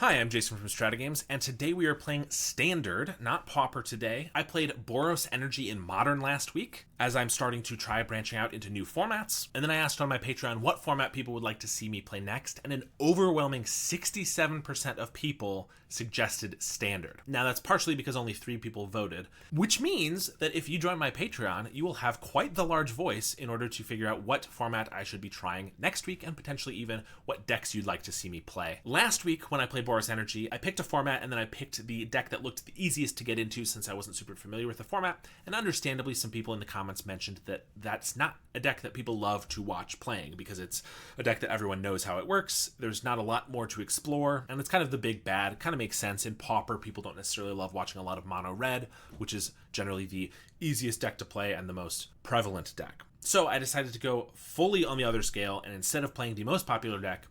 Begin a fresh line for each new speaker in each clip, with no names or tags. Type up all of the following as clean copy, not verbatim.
Hi, I'm Jason from StrataGames, and today we are playing Standard, not Pauper today. I played Boros Energy in Modern last week, as I'm starting to try branching out into new formats. And then I asked on my Patreon what format people would like to see me play next, and an overwhelming 67% of people suggested Standard. Now that's partially because only 3 people voted, which means that if you join my Patreon, you will have quite the large voice in order to figure out what format I should be trying next week, and potentially even what decks you'd like to see me play. Last week, when I played Boros Energy, I picked a format and then I picked the deck that looked the easiest to get into since I wasn't super familiar with the format, and understandably some people in the comments mentioned that that's not a deck that people love to watch playing because it's a deck that everyone knows how it works, there's not a lot more to explore, and it's kind of the big bad. It kind of makes sense. In Pauper, people don't necessarily love watching a lot of mono red, which is generally the easiest deck to play and the most prevalent deck. So I decided to go fully on the other scale, and instead of playing the most popular deck,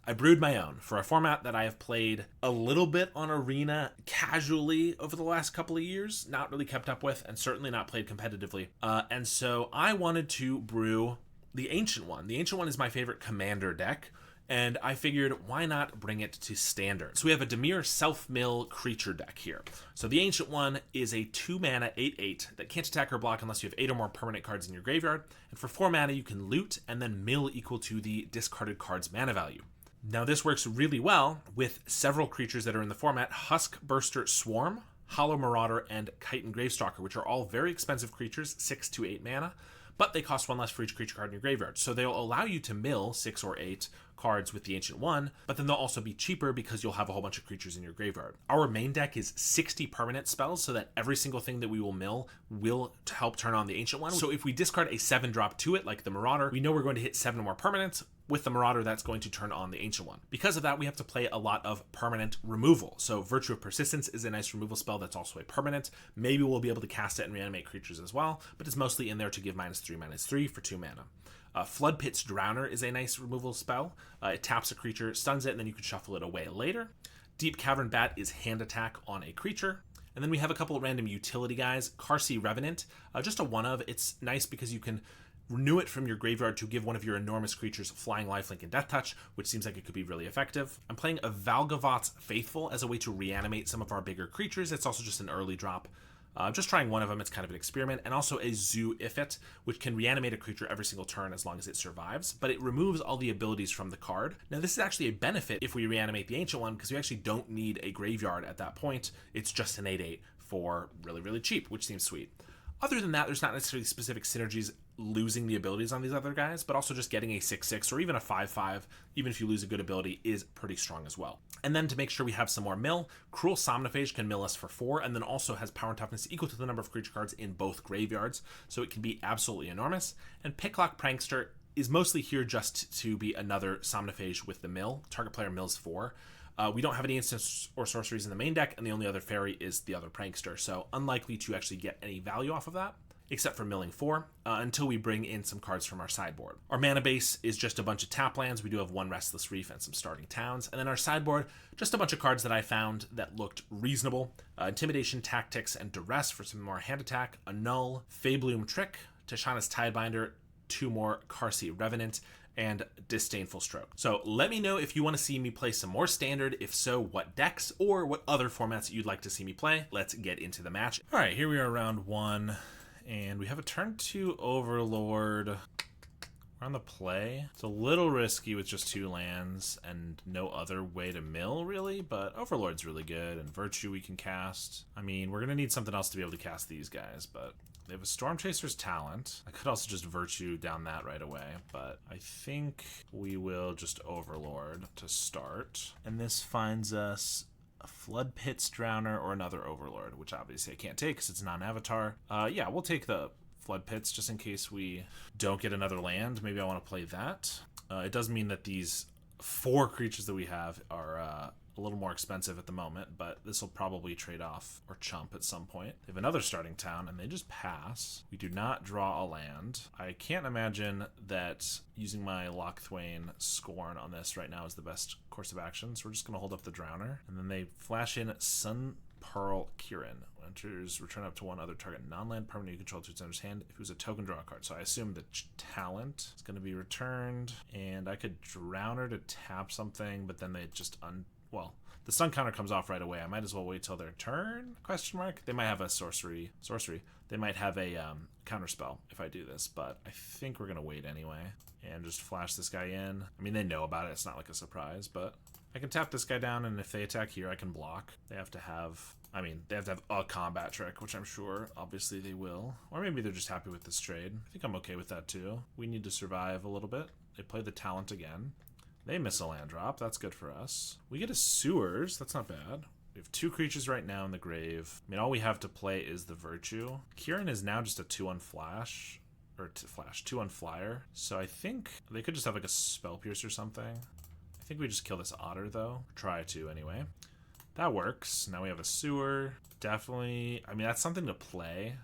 I brewed my own for a format that I have played a little bit on Arena casually over the last couple of years, not really kept up with, and certainly not played competitively. And so I wanted to brew the Ancient One. The Ancient One is my favorite commander deck, and I figured why not bring it to Standard. So we have a Dimir self-mill creature deck here. So the Ancient One is a 2-mana 8/8 that can't attack or block unless you have 8 or more permanent cards in your graveyard, and for 4 mana you can loot and then mill equal to the discarded card's mana value. Now this works really well with several creatures that are in the format: Huskburster Swarm, Hollow Marauder, and Chitin Gravestalker, which are all very expensive creatures, 6 to 8 mana, but they cost 1 less for each creature card in your graveyard. So they'll allow you to mill 6 or 8 cards with the Ancient One, but then they'll also be cheaper because you'll have a whole bunch of creatures in your graveyard. Our main deck is 60 permanent spells, so that every single thing that we will mill will help turn on the Ancient One. So if we discard a 7-drop to it, like the Marauder, we know we're going to hit 7 more permanents. With the Marauder, that's going to turn on the Ancient One. Because of that, we have to play a lot of permanent removal. So Virtue of Persistence is a nice removal spell that's also a permanent. Maybe we'll be able to cast it and reanimate creatures as well, but it's mostly in there to give -3/-3 for 2 mana. Flood Pit's Drowner is a nice removal spell. It taps a creature, stuns it, and then you can shuffle it away later. Deep Cavern Bat is hand attack on a creature. And then we have a couple of random utility guys. Karsi Revenant, just a one-of. It's nice because you can renew it from your graveyard to give one of your enormous creatures flying, lifelink, and death touch, which seems like it could be really effective. I'm playing a Valgavott's Faithful as a way to reanimate some of our bigger creatures. It's also just an early drop. Just trying one of them, it's kind of an experiment. And also a Zoo Ifrit, which can reanimate a creature every single turn as long as it survives, but it removes all the abilities from the card. Now this is actually a benefit if we reanimate the Ancient One, because we actually don't need a graveyard at that point. It's just an 8/8 for really, really cheap, which seems sweet. Other than that, there's not necessarily specific synergies losing the abilities on these other guys, but also just getting a 6/6 or even a 5/5, even if you lose a good ability, is pretty strong as well. And then to make sure we have some more mill, Cruel Somnophage can mill us for 4, and then also has power and toughness equal to the number of creature cards in both graveyards, so it can be absolutely enormous. And Picklock Prankster is mostly here just to be another Somnophage with the mill. Target player mills 4. We don't have any instants or sorceries in the main deck, and the only other fairy is the other Prankster, so unlikely to actually get any value off of that, except for milling 4, until we bring in some cards from our sideboard. Our mana base is just a bunch of tap lands. We do have 1 Restless Reef and some starting towns, and then our sideboard, just a bunch of cards that I found that looked reasonable. Intimidation, Tactics, and Duress for some more hand attack, a Null, Fabloom Trick, Tashana's Tidebinder, 2 more Karsi Revenant, and Disdainful Stroke. So let me know if you want to see me play some more Standard. If so, what decks or what other formats you'd like to see me play. Let's get into the match. All right, here we are, round 1, and we have a turn 2 Overlord. We're on the play. It's a little risky with just 2 lands and no other way to mill, really, but Overlord's really good, and Virtue we can cast. I mean, we're going to need something else to be able to cast these guys, but they have a Storm Chaser's Talent. I could also just Virtue down that right away, but I think we will just Overlord to start. And this finds us a Flood Pit's Drowner or another Overlord, which obviously I can't take because it's non-avatar. Yeah, we'll take the Flood Pits just in case we don't get another land. Maybe I want to play that. It does mean that these 4 creatures that we have are a little more expensive at the moment, but this will probably trade off or chump at some point. They have another starting town and they just pass. We do not draw a land. I can't imagine that using my Lochthwain Scorn on this right now is the best course of action, so we're just going to hold up the Drowner. And then they flash in Sun Pearl Kirin. Enters, return up to 1 other target non-land permanent you control to its owner's hand. If it was a token, draw a card. So I assume the talent is going to be returned, and I could Drowner to tap something, but then they just well, the stun counter comes off right away. I might as well wait till their turn, question mark. They might have a sorcery. They might have a counter spell if I do this, but I think we're gonna wait anyway and just flash this guy in. I mean, they know about it, it's not like a surprise, but I can tap this guy down, and if they attack here, I can block. They have to have, I mean, they have to have a combat trick, which I'm sure, obviously, they will. Or maybe they're just happy with this trade. I think I'm okay with that, too. We need to survive a little bit. They play the Talent again. They miss a land drop. That's good for us. We get a Sewers. That's not bad. We have 2 creatures right now in the grave. I mean, all we have to play is the Virtue. Kieran is now just a 2-1 flash. Or 2-1 flyer. So I think they could just have like a Spell Pierce or something. I think we just kill this Otter, though. Try to, anyway. That works. Now we have a Sewer. Definitely, I mean, that's something to play.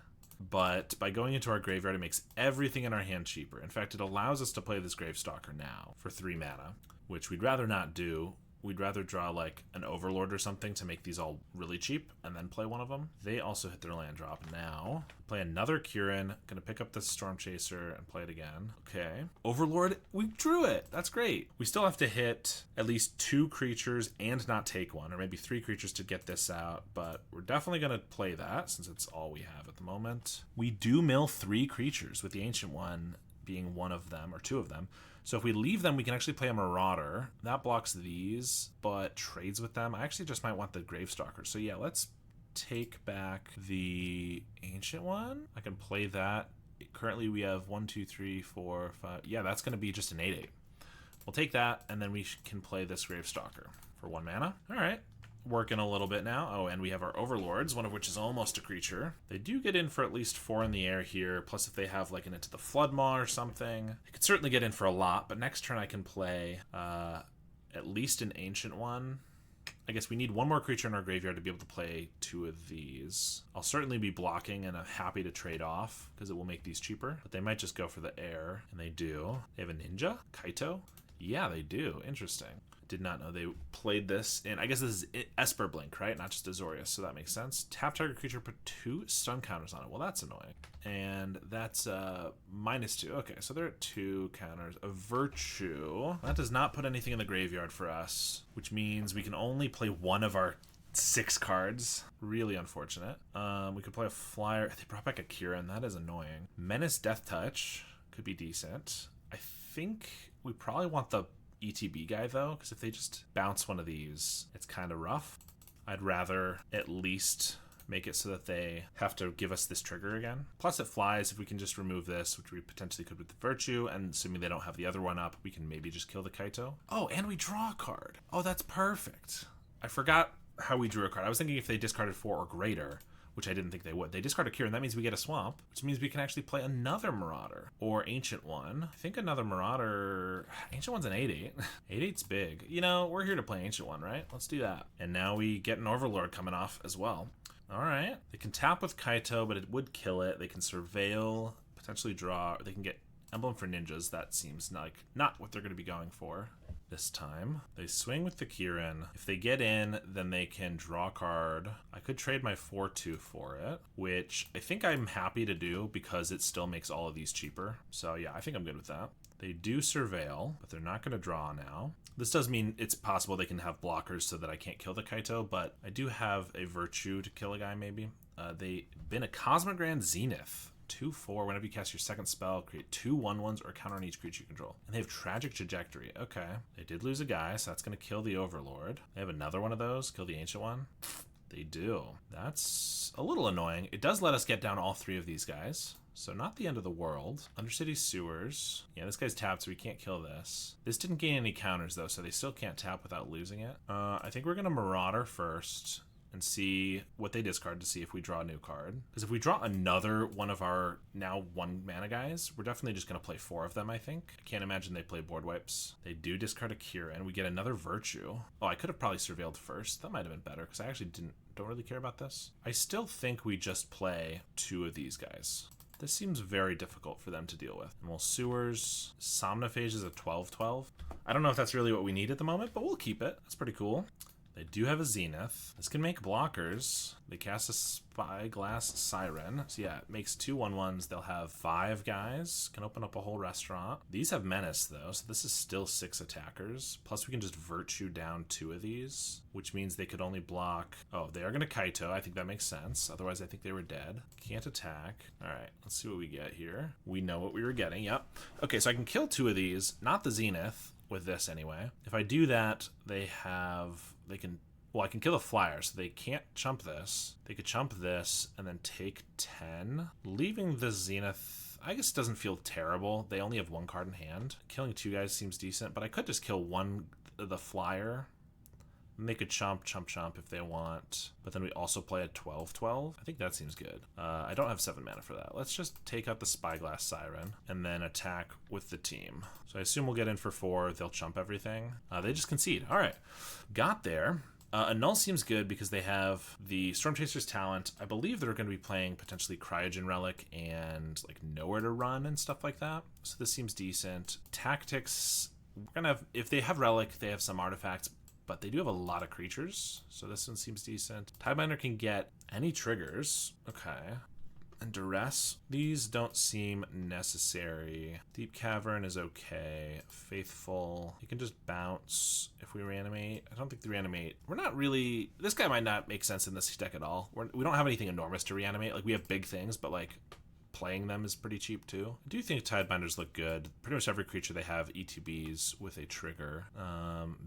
But by going into our graveyard, it makes everything in our hand cheaper. In fact, it allows us to play this Gravestalker now for 3 mana, which we'd rather not do. We'd rather draw like an Overlord or something to make these all really cheap and then play one of them. They also hit their land drop now. Play another Kieran. Gonna pick up this Storm Chaser and play it again. Okay. Overlord, we drew it. That's great. We still have to hit at least 2 creatures and not take one, or maybe 3 creatures to get this out, but we're definitely gonna play that since it's all we have at the moment. We do mill 3 creatures, with the Ancient One being one of them, or 2 of them. So if we leave them, we can actually play a Marauder. That blocks these, but trades with them. I actually just might want the Gravestalker. So yeah, let's take back the Ancient One. I can play that. Currently we have 1, 2, 3, 4, 5. Yeah, that's going to be just an 8/8. We'll take that, and then we can play this Gravestalker for 1 mana. All right. Working a little bit now. Oh, and we have our Overlords, one of which is almost a creature. They do get in for at least 4 in the air here, plus if they have like an Into the Floodmaw or something. They could certainly get in for a lot, but next turn I can play at least an Ancient One. I guess we need 1 more creature in our graveyard to be able to play 2 of these. I'll certainly be blocking, and I'm happy to trade off because it will make these cheaper, but they might just go for the air, and they do. They have a Ninja? Kaito? Yeah, they do. Interesting. Did not know they played this. And I guess this is Esper Blink, right? Not just Azorius, so that makes sense. Tap target creature, put 2 stun counters on it. Well, that's annoying. And that's -2. Okay, so they're at 2 counters. A Virtue. That does not put anything in the graveyard for us, which means we can only play 1 of our 6 cards. Really unfortunate. We could play a Flyer. They brought back a Kieran. That is annoying. Menace Death Touch could be decent. I think we probably want the ETB guy, though, because if they just bounce one of these, it's kind of rough. I'd rather at least make it so that they have to give us this trigger again. Plus it flies. If we can just remove this, which we potentially could with the Virtue, and assuming they don't have the other one up, we can maybe just kill the Kaito. Oh, and we draw a card. Oh, that's perfect. I forgot how we drew a card. I was thinking if they discarded 4 or greater, which I didn't think they would. They discard a Kieran, that means we get a Swamp, which means we can actually play another Marauder or Ancient One. I think another Marauder, Ancient One's an 8/8. 8/8's big. You know, we're here to play Ancient One, right? Let's do that. And now we get an Overlord coming off as well. All right. They can tap with Kaito, but it would kill it. They can Surveil, potentially draw. They can get Emblem for Ninjas. That seems like not what they're going to be going for this time. They swing with the Kieran. If they get in, then they can draw a card. I could trade my 4/2 for it, which I think I'm happy to do because it still makes all of these cheaper. So yeah, I think I'm good with that. They do Surveil, but they're not going to draw now. This does mean it's possible they can have blockers so that I can't kill the Kaito, but I do have a Virtue to kill a guy maybe. They've been a Cosmic Grand Zenith. 2/4, whenever you cast your second spell, create 2 1/1s or counter on each creature you control. And they have Tragic Trajectory. Okay. They did lose a guy, so that's going to kill the Overlord. They have another one of those, kill the Ancient One. They do. That's a little annoying. It does let us get down all 3 of these guys, so not the end of the world. Undercity Sewers. Yeah, this guy's tapped, so we can't kill this. This didn't gain any counters, though, so they still can't tap without losing it. I think we're going to Marauder first and see what they discard to see if we draw a new card. Because if we draw another one of our now 1 mana guys, we're definitely just going to play 4 of them, I think. I can't imagine they play board wipes. They do discard a Kieran. We get another Virtue. Oh, I could have probably Surveilled first. That might have been better because I actually don't really care about this. I still think we just play 2 of these guys. This seems very difficult for them to deal with. And we'll Sewers. Somnophage is a 12/12. I don't know if that's really what we need at the moment, but we'll keep it. That's pretty cool. They do have a Zenith. This can make blockers. They cast a Spyglass Siren. So yeah, it makes 2 1/1s. They'll have 5 guys. Can open up a whole restaurant. These have Menace though, so this is still 6 attackers. Plus we can just Virtue down 2 of these, which means they could only block. Oh, they are going to Kaito. I think that makes sense. Otherwise I think they were dead. Can't attack. All right, let's see what we get here. We know what we were getting. Yep. Okay, so I can kill 2 of these, not the Zenith, with this anyway. If I do that, they can, well, I can kill the flyer, so they can't chump this. They could chump this and then take 10. Leaving the Zenith, I guess, doesn't feel terrible. They only have 1 card in hand. Killing 2 guys seems decent, but I could just kill the flyer. And they could chump if they want. But then we also play a 12/12. I think that seems good. I don't have 7 mana for that. Let's just take out the Spyglass Siren and then attack with the team. So I assume we'll get in for 4. They'll chump everything. They just concede. All right. Got there. Annul seems good because they have the Stormchaser's Talent. I believe they're going to be playing potentially Cryogen Relic and like Nowhere to Run and stuff like that. So this seems decent. Tactics, we're going to have, if they have Relic, they have some artifacts, but they do have a lot of creatures, so this one seems decent. Tidebinder can get any triggers. Okay. And Duress, these don't seem necessary. Deep Cavern is okay. Faithful, you can just bounce if we reanimate. I don't think the reanimate, we're not really, this guy might not make sense in this deck at all. We don't have anything enormous to reanimate. Like, we have big things, but like, playing them is pretty cheap too. I do think Tidebinders look good. Pretty much every creature they have ETBs with a trigger.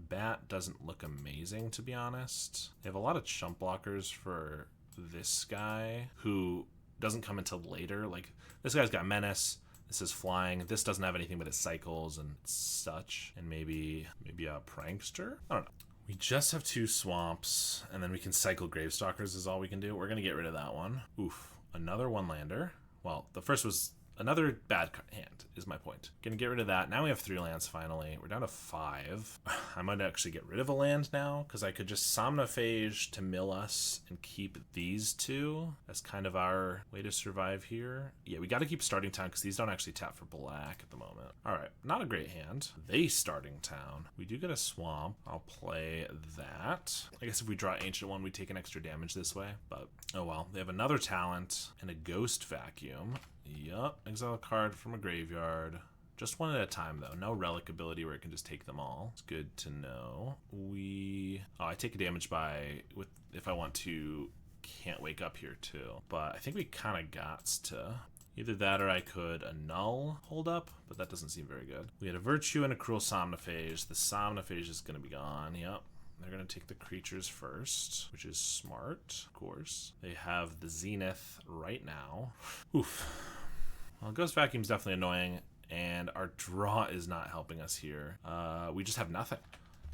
Bat doesn't look amazing, to be honest. They have a lot of chump blockers for this guy, who doesn't come until later. Like, this guy's got Menace. This is flying. This doesn't have anything but its cycles and such. And maybe a Prankster? I don't know. We just have 2 swamps, and then we can cycle Gravestalkers is all we can do. We're gonna get rid of that one. Oof. Another 1-lander. Well, the first was another bad hand, is my point. Gonna get rid of that. Now we have 3 lands finally. We're down to 5. I might actually get rid of a land now, because I could just Somnophage to mill us and keep these 2. That's kind of our way to survive here. Yeah, we gotta keep Starting Town, because these don't actually tap for black at the moment. Alright, not a great hand. They Starting Town. We do get a swamp. I'll play that. I guess if we draw Ancient One, we take an extra damage this way, but oh well. They have another talent and a Ghost Vacuum. Yup, exile a card from a graveyard. Just one at a time though. No relic ability where it can just take them all. It's good to know. I take a damage if I want to. Can't wake up here too. But I think we kind of got to. Either that or I could annul hold up, but that doesn't seem very good. We had a Virtue and a Cruel Somnophage. The Somnophage is going to be gone. Yep. They're going to take the creatures first, which is smart, of course. They have the Zenith right now. Oof. Well, Ghost Vacuum's definitely annoying, and our draw is not helping us here. We just have nothing.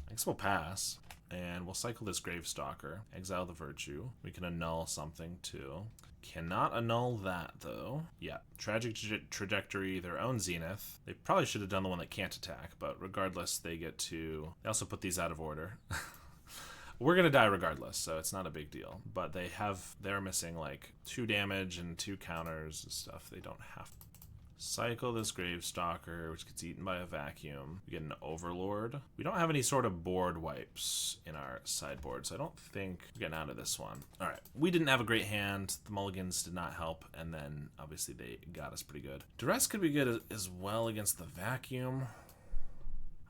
I guess we'll pass, and we'll cycle this Gravestalker, exile the Virtue. We can annul something, too. Cannot annul that, though. Yeah, Tragic Trajectory, their own Zenith. They probably should have done the one that can't attack, but regardless, they get to... They also put these out of order. We're going to die regardless, so it's not a big deal. But they're missing like 2 damage and 2 counters and stuff. They don't have to. Cycle this Gravestalker, which gets eaten by a vacuum. We get an Overlord. We don't have any sort of board wipes in our sideboard, so I don't think we're getting out of this one. All right, we didn't have a great hand. The mulligans did not help, and then obviously they got us pretty good. Duress could be good as well against the vacuum.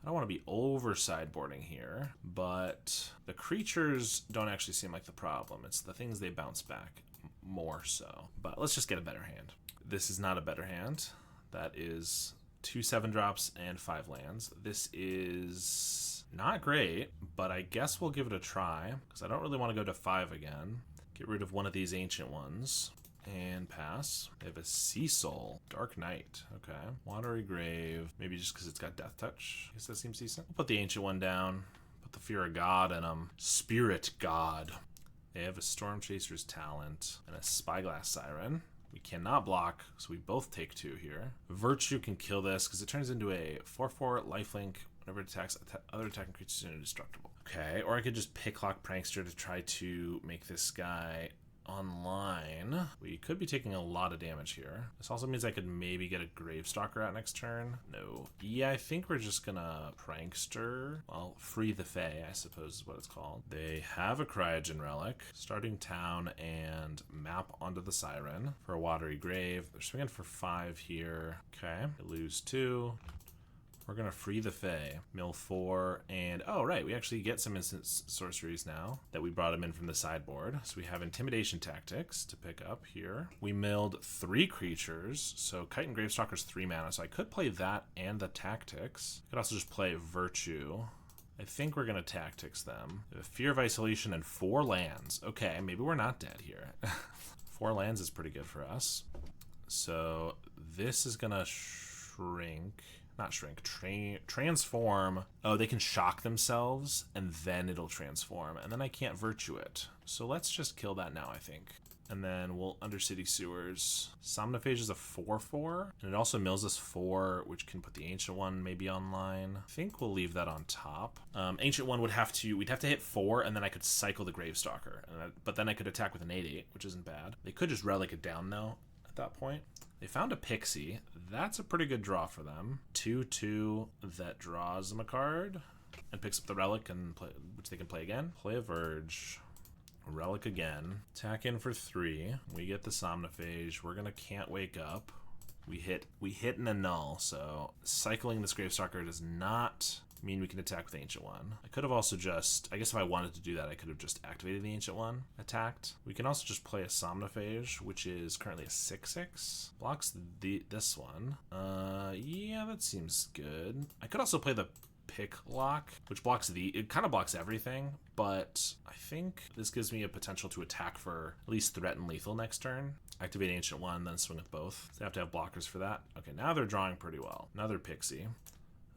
I don't want to be over sideboarding here, but the creatures don't actually seem like the problem. It's the things they bounce back more so. But let's just get a better hand. This is not a better hand. That is 2 7-drops and 5 lands. This is not great, but I guess we'll give it a try, because I don't really want to go to 5 again. Get rid of one of these Ancient Ones. And pass. They have a Sea Soul. Dark Knight. Okay. Watery Grave. Maybe just because it's got Death Touch. I guess that seems decent. We'll put the Ancient One down. Put the Fear of God in them. Spirit God. They have a Stormchaser's Talent and a Spyglass Siren. We cannot block, so we both take 2 here. Virtue can kill this because it turns into a 4/4 lifelink. Whenever it attacks, other attacking creatures are indestructible. Okay, or I could just Picklock Prankster to try to make this guy online. We could be taking a lot of damage here. This also means I could maybe get a Gravestalker out next turn. No. Yeah, I think we're just gonna Prankster. Well, Free the Fae, I suppose is what it's called. They have a Cryogen Relic. Starting town and map onto the Siren for a Watery Grave. They're swinging for 5 here. Okay, they lose 2. We're gonna Free the Fae, mill 4, and oh right, we actually get some instant sorceries now that we brought them in from the sideboard. So we have Intimidation Tactics to pick up here. We milled 3 creatures, so Kite and Gravestalker's 3 mana, so I could play that and the Tactics. I could also just play Virtue. I think we're gonna Tactics them. Fear of Isolation and 4 lands. Okay, maybe we're not dead here. 4 lands is pretty good for us. So this is gonna shrink. Not shrink, transform. Oh, they can shock themselves and then it'll transform, and then I can't Virtue it. So let's just kill that now, I think. And then we'll Undercity Sewers. Somnophage is a 4/4, and it also mills us 4, which can put the Ancient One maybe online. I think we'll leave that on top. Ancient One we'd have to hit 4, and then I could cycle the Gravestalker, but then I could attack with an 8/8, which isn't bad. They could just Relic it down though at that point. They found a Pixie. That's a pretty good draw for them. 2/2 that draws them a card and picks up the Relic, and which they can play again. Play a Verge. Relic again. Attack in for 3. We get the Somnophage. We're gonna Can't Wake Up. We hit and a null, so cycling this Gravestalker does not mean we can attack with the Ancient One. I could have also just, I guess if I wanted to do that, I could have just activated the Ancient One, attacked. We can also just play a Somnophage, which is currently a 6/6. Blocks this one. Yeah, that seems good. I could also play the Pick Lock, which blocks it kind of blocks everything, but I think this gives me a potential to attack for at least threat and lethal next turn. Activate Ancient One, then swing with both. So I have to have blockers for that. Okay, now they're drawing pretty well. Another Pixie.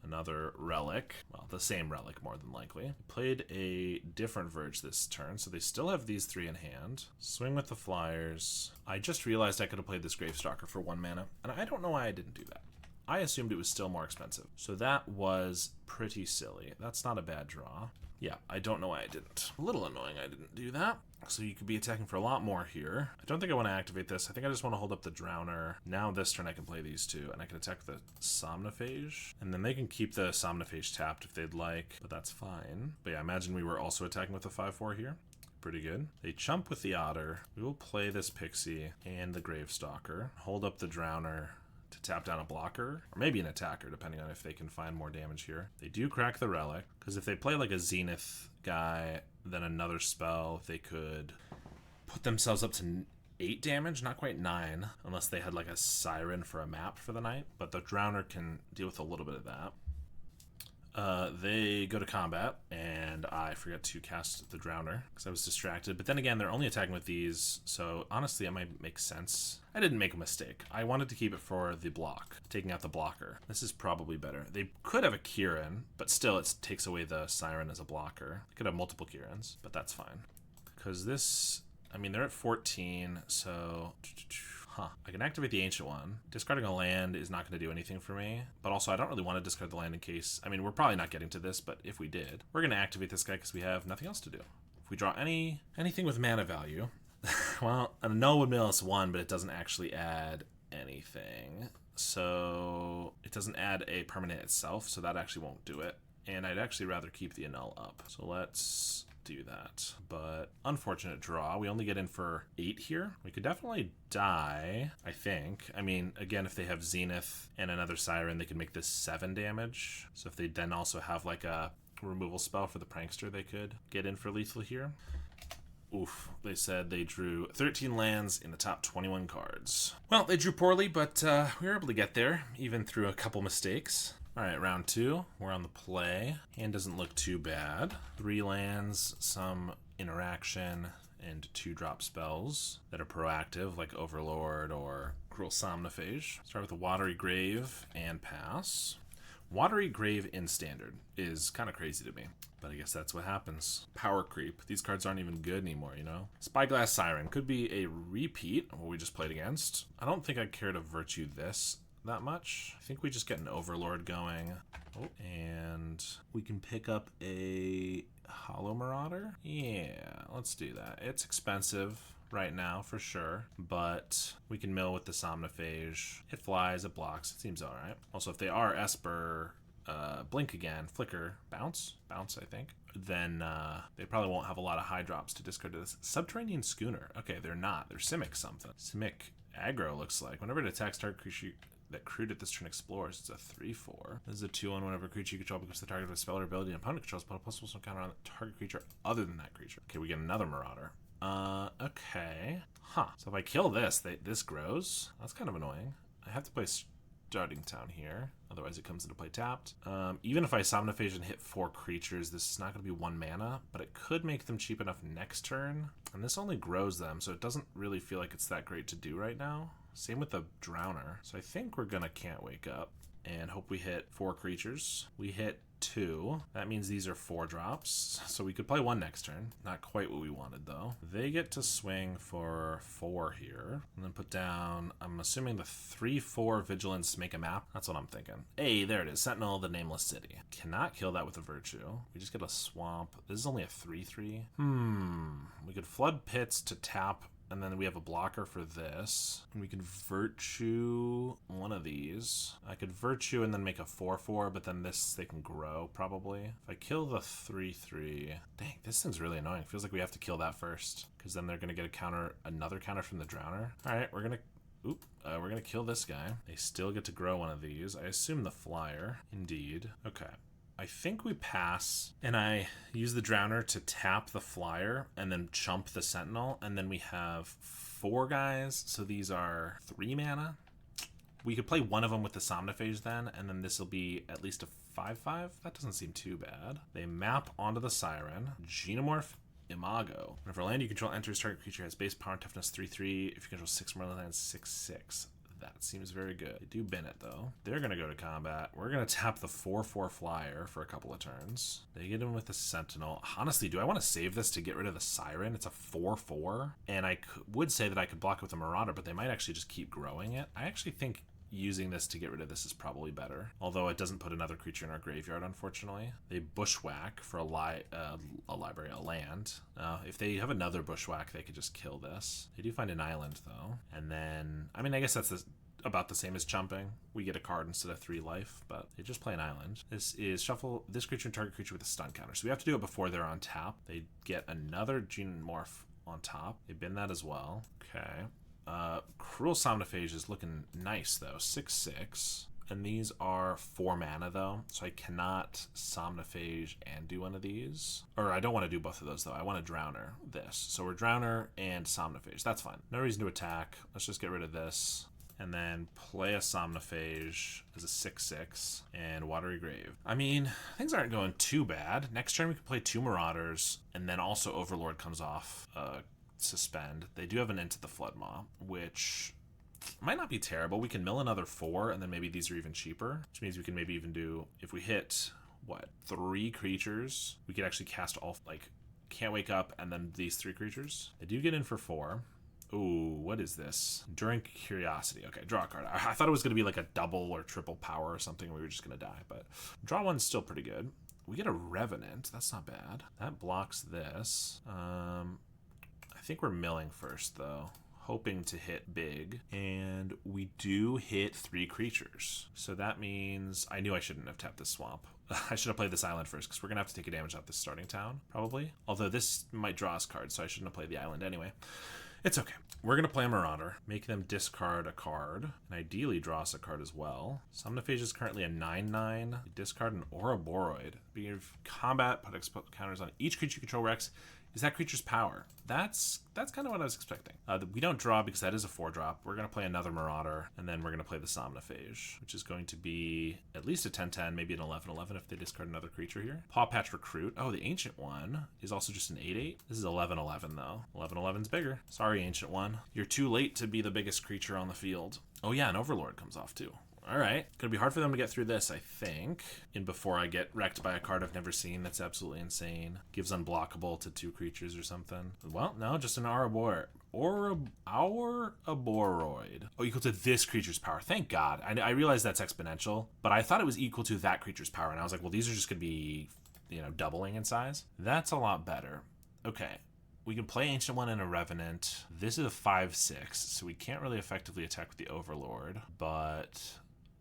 Another Relic. Well, the same Relic, more than likely. Played a different Verge this turn, so they still have these 3 in hand. Swing with the Flyers. I just realized I could have played this Gravestalker for 1 mana, and I don't know why I didn't do that. I assumed it was still more expensive. So that was pretty silly. That's not a bad draw. Yeah, I don't know why I didn't. A little annoying I didn't do that. So you could be attacking for a lot more here. I don't think I want to activate this. I think I just want to hold up the Drowner. Now this turn I can play these 2, and I can attack the Somnophage. And then they can keep the Somnophage tapped if they'd like, but that's fine. But yeah, imagine we were also attacking with the 5/4 here. Pretty good. They chump with the Otter. We will play this Pixie and the Gravestalker. Hold up the Drowner to tap down a blocker, or maybe an attacker, depending on if they can find more damage here. They do crack the Relic, because if they play like a Zenith guy, then another spell, they could put themselves up to 8 damage, not quite 9, unless they had like a Siren for a map for the night, but the Drowner can deal with a little bit of that. They go to combat, and I forget to cast the Drowner because I was distracted. But then again, they're only attacking with these, so honestly, it might make sense. I didn't make a mistake. I wanted to keep it for the block, taking out the blocker. This is probably better. They could have a Kieran, but still, it takes away the Siren as a blocker. They could have multiple Kierans, but that's fine. Because this, I mean, they're at 14, so... I can activate the Ancient One. Discarding a land is not going to do anything for me, but also I don't really want to discard the land in case... I mean, we're probably not getting to this, but if we did, we're going to activate this guy because we have nothing else to do. If we draw anything with mana value, well, a null would mill us 1, but it doesn't actually add anything. So it doesn't add a permanent itself, so that actually won't do it. And I'd actually rather keep the annul up. So let's do that. But unfortunate draw. We only get in for 8 here. We could definitely die, I think. I mean, again, if they have Zenith and another Siren, they could make this 7 damage. So if they then also have like a removal spell for the Prankster, they could get in for lethal here. Oof, they said they drew 13 lands in the top 21 cards. Well, they drew poorly, but we were able to get there, even through a couple mistakes. All right, round 2, we're on the play. Hand doesn't look too bad. 3 lands, some interaction, and 2 drop spells that are proactive, like Overlord or Cruel Somnophage. Start with a Watery Grave and pass. Watery Grave in Standard is kind of crazy to me, but I guess that's what happens. Power creep. These cards aren't even good anymore, you know? Spyglass Siren could be a repeat of what we just played against. I don't think I'd care to Virtue this that much. I think we just get an Overlord going. Oh, and we can pick up a Hollow Marauder. Yeah, let's do that. It's expensive, right now for sure, but we can mill with the Somnophage. It flies, it blocks, it seems all right. Also, if they are Esper, blink again, flicker, bounce, I think, then they probably won't have a lot of high drops to discard to this. Subterranean Schooner. Okay, they're not. They're Simic something. Simic Aggro looks like. Whenever it attacks target creature that crewed at this turn explores, it's a 3/4. This is a 2/1 whenever a creature you control becomes the target of a spell or ability and opponent controls, put a +1 counter on the target creature other than that creature. Okay, we get another Marauder. Okay. Huh. So if I kill this, this grows. That's kind of annoying. I have to play Starting Town here. Otherwise it comes into play tapped. Even if I Somnophage and hit 4 creatures, this is not going to be 1 mana, but it could make them cheap enough next turn. And this only grows them, so it doesn't really feel like it's that great to do right now. Same with the Drowner. So I think we're gonna Can't Wake Up and hope we hit 4 creatures. We hit 2. That means these are 4 drops. So we could play 1 next turn. Not quite what we wanted though. They get to swing for 4 here. And then put down, I'm assuming the 3/4 Vigilance, make a map. That's what I'm thinking. Hey, there it is. Sentinel of the Nameless City. Cannot kill that with a Virtue. We just get a swamp. This is only a 3/3. We could Flood Pits to tap, and then we have a blocker for this. And we can Virtue one of these. I could Virtue and then make a 4/4, but then this, they can grow probably. If I kill the 3/3, dang, this thing's really annoying. Feels like we have to kill that first, because then they're gonna get a counter, another counter from the Drowner. All right, we're gonna kill this guy. They still get to grow one of these. I assume the Flyer, indeed. Okay. I think we pass, and I use the Drowner to tap the Flyer and then chump the Sentinel, and then we have 4 guys, so these are 3 mana. We could play one of them with the Somnophage then, and then this will be at least a 5/5. That doesn't seem too bad. They map onto the Siren. Xenomorph Imago. Whenever land you control enters, target creature has base power and toughness 3/3. If you control 6 more lands, 6/6. That seems very good. They do bin it though. They're gonna go to combat. We're gonna tap the 4/4 Flyer for a couple of turns. They get in with the Sentinel. Honestly, do I want to save this to get rid of the Siren? It's a 4/4, and I would say that I could block it with a Marauder, but they might actually just keep growing it. I actually think using this to get rid of this is probably better, although it doesn't put another creature in our graveyard, unfortunately. They Bushwhack for a library, a land. If they have another Bushwhack, they could just kill this. They do find an island though, and then I mean, I guess that's about the same as chumping. We get a card instead of 3 life, but they just play an island. This is shuffle this creature and target creature with a stun counter, so we have to do it before they're on tap. They get another Xenomorph on top. They bin that as well. Okay. Cruel Somnophage is looking nice though, 6/6, and these are 4 mana though, so I cannot Somnophage and do one of these, or I don't want to do both of those though. I want to Drowner this, so we're Drowner and Somnophage. That's fine. No reason to attack. Let's just get rid of this, and then play a Somnophage as a 6/6 and Watery Grave. I mean, things aren't going too bad. Next turn we could play 2 Marauders, and then also Overlord comes off. Suspend. They do have an Into the Floodmaw, which might not be terrible. We can mill another 4, and then maybe these are even cheaper, which means we can maybe even do, if we hit, 3 creatures, we could actually cast all, like, Can't Wake Up, and then these 3 creatures. They do get in for 4. Ooh, what is this? Enduring Curiosity. Okay, draw a card. I thought it was going to be like a double or triple power or something, and we were just going to die, but draw one's still pretty good. We get a Revenant. That's not bad. That blocks this. I think we're milling first though, hoping to hit big, and we do hit 3 creatures. So that means I knew I shouldn't have tapped this swamp. I should have played this island first, because we're gonna have to take a damage off this Starting Town probably, although this might draw us cards, so I shouldn't have played the island anyway. It's okay. We're gonna play a Marauder, make them discard a card, and ideally draw us a card as well. Somnophage is currently a 9/9. Discard an Ouroboros. Beginning of combat, put counters on each creature you control. Rex is that creature's power. That's kind of what I was expecting. We don't draw because that is a 4-drop. We're going to play another Marauder, and then we're going to play the Somnophage, which is going to be at least a 10/10, maybe an 11/11 if they discard another creature here. Paw Patch Recruit. Oh, the Ancient One is also just an 8/8. This is 11/11 though. 11/11's bigger. Sorry, Ancient One. You're too late to be the biggest creature on the field. Oh yeah, an Overlord comes off too. All right. Gonna be hard for them to get through this, I think. And before I get wrecked by a card I've never seen that's absolutely insane. Gives unblockable to 2 creatures or something. Well, no, just an Ouroboros. Ouroboros. Oh, equal to this creature's power. Thank God. I realize that's exponential, but I thought it was equal to that creature's power. And I was like, well, these are just gonna be, doubling in size. That's a lot better. Okay. we can play Ancient One and a Revenant. This is a 5/6, so we can't really effectively attack with the Overlord, but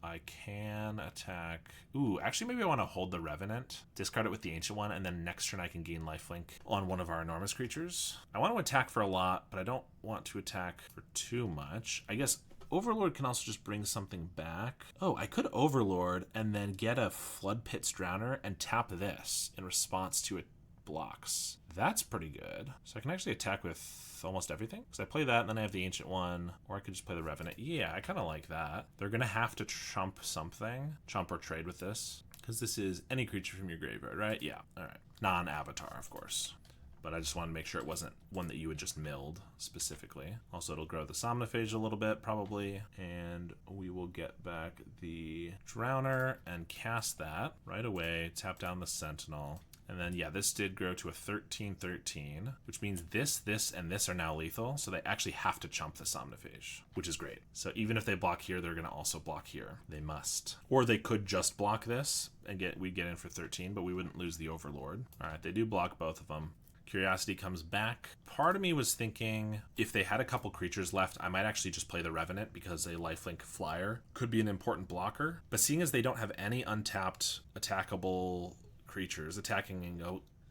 I can attack. Ooh, actually, maybe I want to hold the Revenant, discard it with the Ancient One, and then next turn I can gain lifelink on one of our enormous creatures. I want to attack for a lot, but I don't want to attack for too much. I guess Overlord can also just bring something back. Oh, I could Overlord and then get a Flood Pit's Drowner and tap this in response to it blocks. That's pretty good. So I can actually attack with almost everything. Because I play that and then I have the Ancient One, or I could just play the Revenant. Yeah, I kind of like that. They're going to have to chump something. Chump or trade with this. Because this is any creature from your graveyard, right? Yeah, all right. Non-avatar, of course. But I just wanted to make sure it wasn't one that you would just milled specifically. Also, it'll grow the Somnophage a little bit, probably. And we will get back the Drowner and cast that right away. Tap down the Sentinel. And then, yeah, this did grow to a 13/13, which means this, and this are now lethal. So they actually have to chump the Somnophage, which is great. So even if they block here, they're going to also block here. They must. Or they could just block this and we'd get in for 13, but we wouldn't lose the Overlord. All right, they do block both of them. Curiosity comes back. Part of me was thinking if they had a couple creatures left, I might actually just play the Revenant because a lifelink flyer could be an important blocker. But seeing as they don't have any untapped attackable creatures,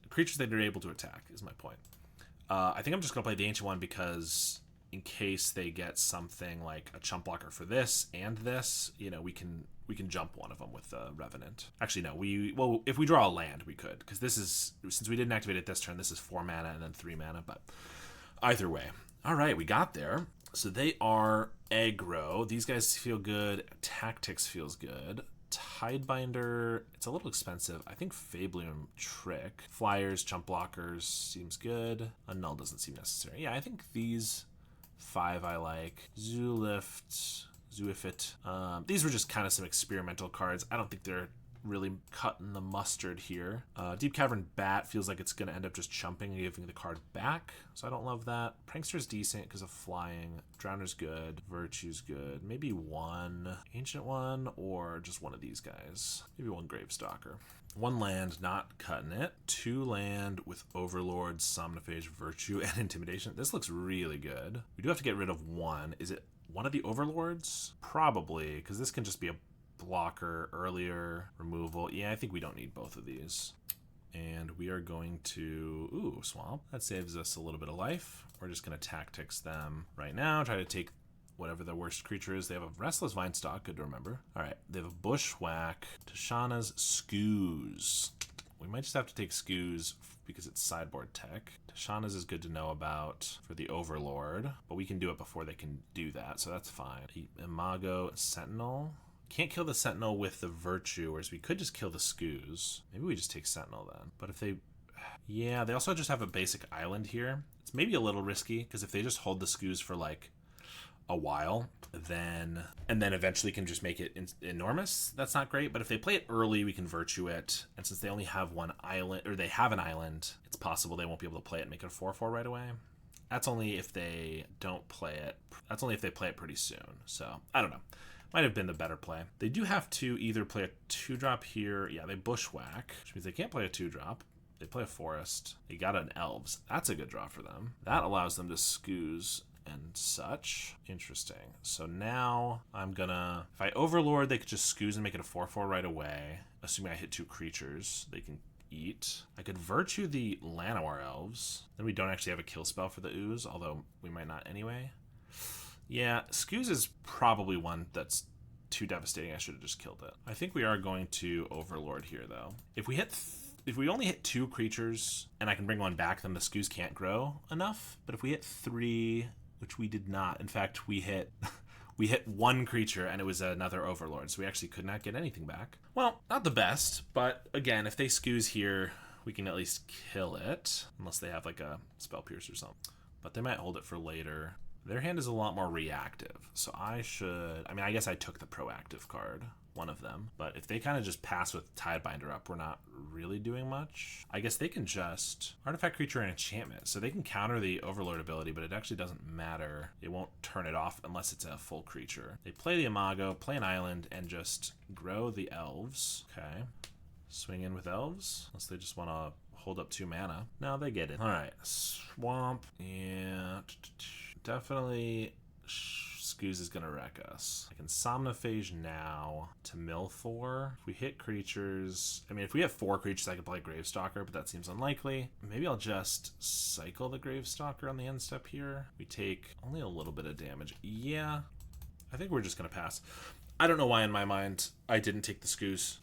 creatures that are able to attack is my point. I think I'm just going to play the Ancient One because in case they get something like a chump blocker for this and this, you know, we can jump one of them with the Revenant. Actually, no, if we draw a land, we could, because this is, since we didn't activate it this turn, this is 4 mana and then 3 mana, but either way. All right, we got there. So they are aggro. These guys feel good. Tactics feels good. Tidebinder, it's a little expensive. I think Fablium Trick. Flyers, jump blockers seems good. A null doesn't seem necessary. Yeah, I think these 5 I like. Zoolifit. These were just kind of some experimental cards. I don't think they're really cutting the mustard here. Deep Cavern Bat feels like it's going to end up just chumping and giving the card back, so I don't love that. Prankster's decent because of flying. Drowner's good. Virtue's good. Maybe one Ancient One or just one of these guys. Maybe one Gravestalker. 1 land, not cutting it. 2 land with Overlord, Somnophage, Virtue, and Intimidation. This looks really good. We do have to get rid of one. Is it one of the Overlords? Probably, because this can just be a blocker, earlier, removal. Yeah, I think we don't need both of these. And we are going to, swamp. That saves us a little bit of life. We're just going to tactics them right now. Try to take whatever the worst creature is. They have a Restless Vinestalk, good to remember. All right, they have a Bushwhack. Tashana's Skoos. We might just have to take Skoos because it's sideboard tech. Tashana's is good to know about for the Overlord, but we can do it before they can do that, so that's fine. Imago, Sentinel. Can't kill the Sentinel with the Virtue, whereas we could just kill the Skoos. Maybe we just take Sentinel then. But if they... Yeah, they also just have a basic island here. It's maybe a little risky, because if they just hold the Skoos for, like, a while, then eventually can just make it enormous, that's not great. But if they play it early, we can Virtue it. And since they only have one island, or they have an island, it's possible they won't be able to play it and make it a 4/4 right away. That's only if they don't play it. That's only if they play it pretty soon. So, I don't know. Might have been the better play. They do have to either play a 2-drop here. Yeah, they Bushwhack, which means they can't play a 2-drop. They play a Forest. They got an Elves. That's a good draw for them. That allows them to Skoos and such. Interesting. So now I'm gonna... If I Overlord, they could just Skoos and make it a 4/4 right away. Assuming I hit 2 creatures, they can eat. I could Virtue the Llanowar Elves. Then we don't actually have a kill spell for the Ooze, although we might not anyway. Yeah, Skoos is probably one that's too devastating. I should have just killed it. I think we are going to Overlord here, though. If we only hit 2 creatures and I can bring one back, then the Skoos can't grow enough. But if we hit 3, which we did not, in fact, we hit 1 creature and it was another Overlord, so we actually could not get anything back. Well, not the best, but again, if they Skoos here, we can at least kill it, unless they have like a Spell Pierce or something. But they might hold it for later. Their hand is a lot more reactive, so I guess I took the proactive card, one of them. But if they kind of just pass with Tidebinder up, we're not really doing much. I guess they can just Artifact, Creature, and Enchantment, so they can counter the Overlord ability, but it actually doesn't matter. It won't turn it off unless it's a full creature. They play the Imago, play an island, and just grow the Elves. Okay. Swing in with Elves, unless they just want to hold up 2 mana. No, they get it. All right, swamp. Yeah, definitely. Scooz is gonna wreck us. I can Somnophage now to mill 4. If we hit creatures, I mean, if we have 4 creatures, I could play Gravestalker, but that seems unlikely. Maybe I'll just cycle the Gravestalker on the end step here. We take only a little bit of damage. Yeah, I think we're just gonna pass. I don't know why in my mind I didn't take the Scooz,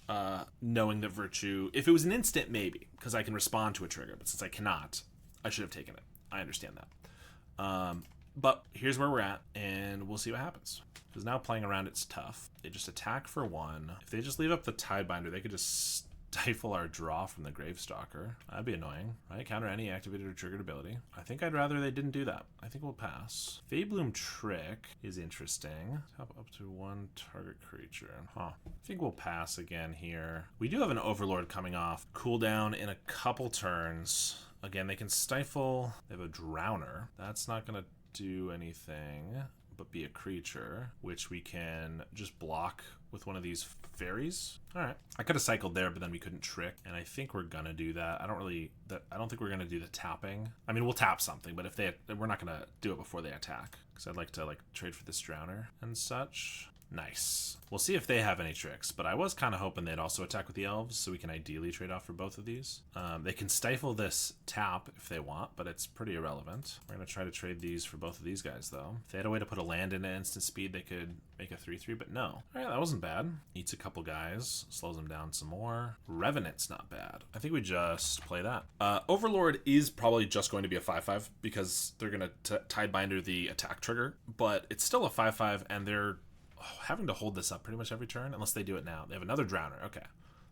knowing that Virtue, if it was an instant, maybe, because I can respond to a trigger, but since I cannot, I should have taken it. I understand that. But here's where we're at, and we'll see what happens. Because now playing around, it's tough. They just attack for 1. If they just leave up the Tidebinder, they could just stifle our draw from the Gravestalker. That'd be annoying, right? Counter any activated or triggered ability. I think I'd rather they didn't do that. I think we'll pass. Feybloom Trick is interesting. Tap up to 1 target creature. Huh. I think we'll pass again here. We do have an Overlord coming off. Cooldown in a couple turns. Again, they can stifle. They have a Drowner. That's not going to do anything but be a creature, which we can just block with one of these fairies. All right, I could have cycled there, but then we couldn't trick, and I think we're gonna do that. I don't think we're gonna do the tapping. I mean, we'll tap something, but if we're not gonna do it before they attack, because I'd like to trade for this Drowner and such. Nice. We'll see if they have any tricks, but I was kind of hoping they'd also attack with the elves, so we can ideally trade off for both of these. They can stifle this tap if they want, but it's pretty irrelevant. We're going to try to trade these for both of these guys, though. If they had a way to put a land in at instant speed, they could make a 3/3, but no. All right, that wasn't bad. Eats a couple guys, slows them down some more. Revenant's not bad. I think we just play that. Overlord is probably just going to be a 5/5 because they're going to Tidebinder the attack trigger, but it's still a 5/5, and they're having to hold this up pretty much every turn unless they do it now. They have another Drowner. Okay,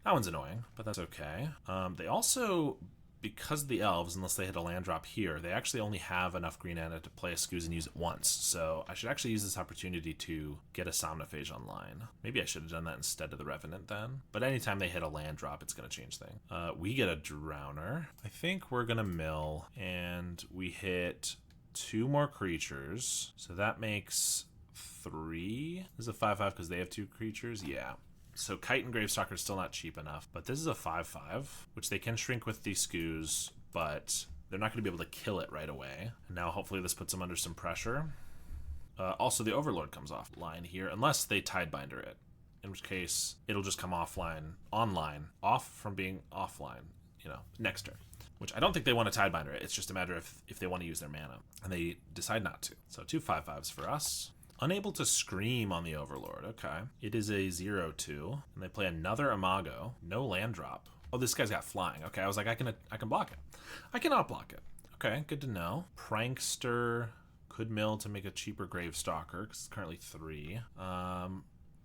that one's annoying, but that's okay. They also, because of the elves, unless they hit a land drop here, they actually only have enough green mana to play a Scooz and use it once. So I should actually use this opportunity to get a Somnophage online. Maybe I should have done that instead of the Revenant then. But anytime they hit a land drop, it's going to change things. We get a Drowner. I think we're going to mill, and we hit 2 more creatures. So that makes 3. This is a 5/5 because they have 2 creatures. Yeah. So Kite and Gravestalker is still not cheap enough, but this is a 5/5, which they can shrink with the Scooz, but they're not going to be able to kill it right away. And now hopefully this puts them under some pressure. Also, the Overlord comes offline here, unless they Tidebinder it, in which case it'll just come online, off from being offline, next turn. Which I don't think they want to Tidebinder it. It's just a matter of if they want to use their mana, and they decide not to. So 2 5/5s for us. Unable to Scream on the Overlord. Okay. It is a 0/2, and they play another Imago. No land drop. Oh, this guy's got flying. Okay, I was like, I can block it. I cannot block it. Okay, good to know. Prankster could mill to make a cheaper Gravestalker, because it's currently 3.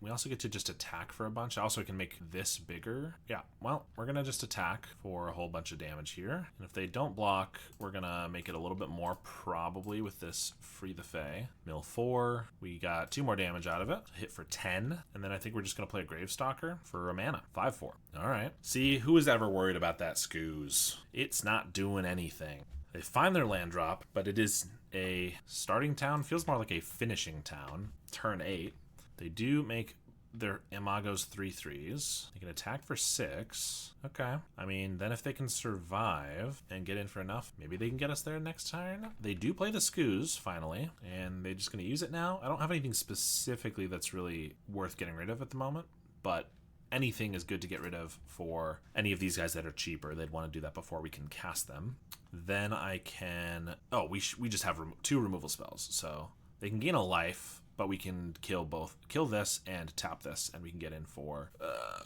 We also get to just attack for a bunch. I also can make this bigger. Yeah, well, we're going to just attack for a whole bunch of damage here. And if they don't block, we're going to make it a little bit more, probably, with this Free the Fae. Mill 4. We got 2 more damage out of it. Hit for 10. And then I think we're just going to play a Gravestalker for a mana. 5/4. All right. See, who was ever worried about that Scooz? It's not doing anything. They find their land drop, but it is a starting town. Feels more like a finishing town. Turn 8. They do make their Imagos 3/3s. They can attack for 6. Okay. I mean, then if they can survive and get in for enough, maybe they can get us there next turn. They do play the Scooz, finally, and they're just going to use it now. I don't have anything specifically that's really worth getting rid of at the moment, but anything is good to get rid of for any of these guys that are cheaper. They'd want to do that before we can cast them. Then I can... Oh, we just have 2 removal spells, so they can gain a life, but we can kill this and tap this, and we can get in for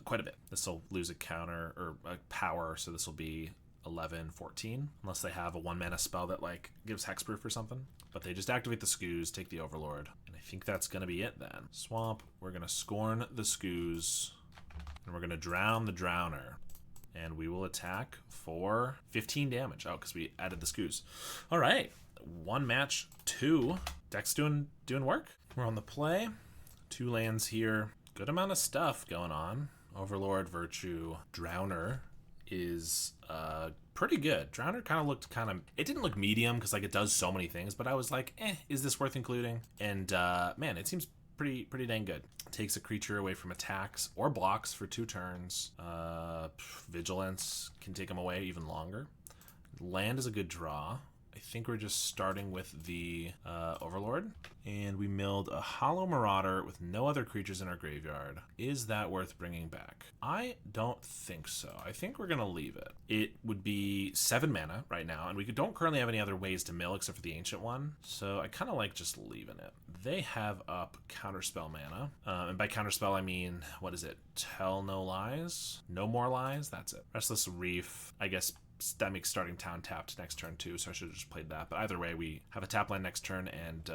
quite a bit. This will lose a counter or a power, so this will be 11, 14, unless they have a 1-mana spell that gives hexproof or something. But they just activate the Scooz, take the Overlord, and I think that's going to be it then. Swamp, we're going to Scorn the Scooz, and we're going to Drown the Drowner, and we will attack for 15 damage. Oh, because we added the Scooz. All right, 1 match, 2. Deck's doing work. We're on the play. 2 lands here. Good amount of stuff going on. Overlord, Virtue, Drowner is pretty good. Drowner kind of looked it didn't look medium because it does so many things, but I was like, is this worth including? And man, it seems pretty dang good. Takes a creature away from attacks or blocks for 2 turns. Vigilance can take them away even longer. Land is a good draw. I think we're just starting with the Overlord. And we milled a Hollow Marauder with no other creatures in our graveyard. Is that worth bringing back? I don't think so. I think we're going to leave it. It would be 7 mana right now, and we don't currently have any other ways to mill except for the Ancient one. So I kind of like just leaving it. They have up Counterspell mana. And by Counterspell, I mean, what is it? Tell No Lies? No More Lies? That's it. Restless Reef, I guess. That makes starting town tapped next turn too, so I should have just played that. But either way, we have a tap land next turn and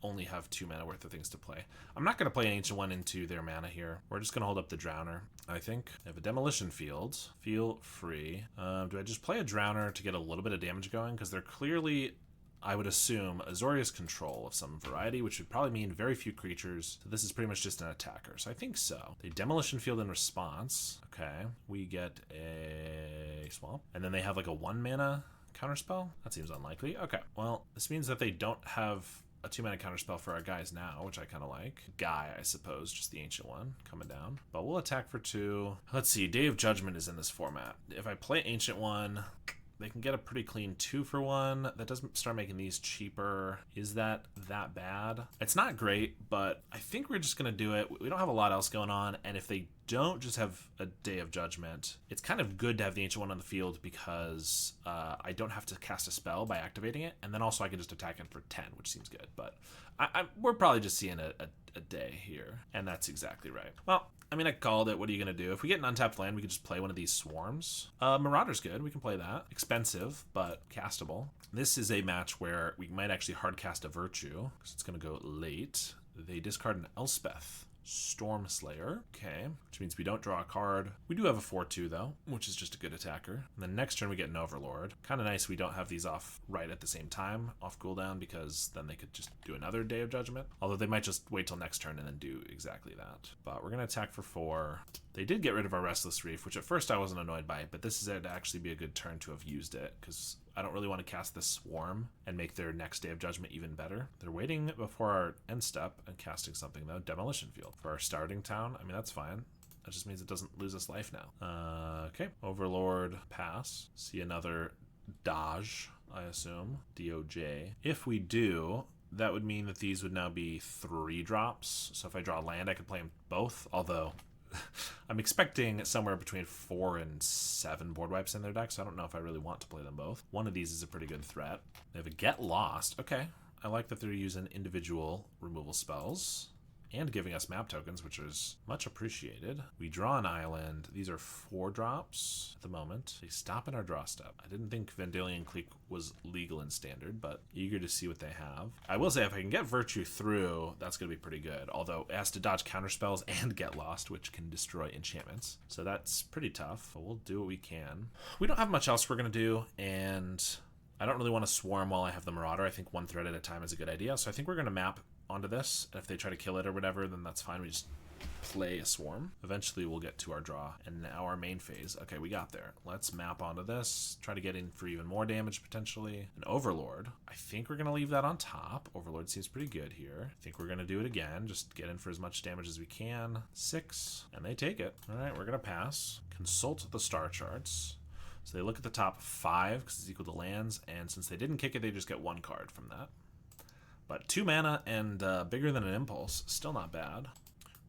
only have 2 mana worth of things to play. I'm not going to play an Ancient One into their mana here. We're just going to hold up the Drowner, I think. I have a Demolition Field. Feel free. Do I just play a Drowner to get a little bit of damage going? Because they're clearly, I would assume, Azorius Control of some variety, which would probably mean very few creatures. So this is pretty much just an attacker. So I think so. They Demolition Field in response. Okay. We get a Swamp. And then they have like a 1 mana Counterspell? That seems unlikely. Okay. Well, this means that they don't have a 2 mana Counterspell for our guys now, which I kind of like. Guy, I suppose, just the Ancient One coming down. But we'll attack for 2. Let's see. Day of Judgment is in this format. If I play Ancient One, they can get a pretty clean 2-for-1. That doesn't start making these cheaper. Is that bad? It's not great, but I think we're just going to do it. We don't have a lot else going on, and if they don't just have a Day of Judgment, it's kind of good to have the Ancient One on the field because I don't have to cast a spell by activating it, and then also I can just attack in for 10, which seems good. But we're probably just seeing a day here, and that's exactly right. Well, I mean, I called it. What are you going to do? If we get an untapped land, we can just play one of these Swarms. Marauder's good. We can play that. Expensive, but castable. This is a match where we might actually hard cast a Virtue, because it's going to go late. They discard an Elspeth. Storm Slayer, okay, which means we don't draw a card. We do have a 4/2 though, which is just a good attacker. And then next turn we get an Overlord. Kind of nice we don't have these off right at the same time, off cooldown, because then they could just do another Day of Judgment. Although they might just wait till next turn and then do exactly that. But we're going to attack for 4. They did get rid of our Restless Reef, which at first I wasn't annoyed by, but this is to actually be a good turn to have used it, because I don't really want to cast this Swarm and make their next Day of Judgment even better. They're waiting before our end step and casting something though. Demolition Field. For our starting town, I mean, that's fine. That just means it doesn't lose us life now. Okay, Overlord, pass. See another Dodge, I assume. DOJ. If we do, that would mean that these would now be 3 drops. So if I draw land, I could play them both, although I'm expecting somewhere between 4 and 7 board wipes in their deck, so I don't know if I really want to play them both. One of these is a pretty good threat. They have a Get Lost. Okay, I like that they're using individual removal spells and giving us map tokens, which is much appreciated. We draw an island. These are 4 drops at the moment. They stop in our draw step. I didn't think Vendilion Clique was legal in Standard, but eager to see what they have. I will say if I can get Virtue through, that's going to be pretty good, although it has to dodge counter spells and Get Lost, which can destroy enchantments. So that's pretty tough, but we'll do what we can. We don't have much else we're going to do, and I don't really want to swarm while I have the Marauder. I think 1 threat at a time is a good idea, so I think we're going to map onto this, and if they try to kill it or whatever, then that's fine. We just play a Swarm. Eventually we'll get to our draw, and now our main phase. Okay, we got there. Let's map onto this, try to get in for even more damage potentially. An Overlord. I think we're going to leave that on top. Overlord seems pretty good here. I think we're going to do it again, just get in for as much damage as we can. 6, and they take it. All right, we're going to pass. Consult the star charts. So they look at the top 5 because it's equal to lands, and since they didn't kick it, they just get 1 card from that. But 2 mana and bigger than an Impulse, still not bad.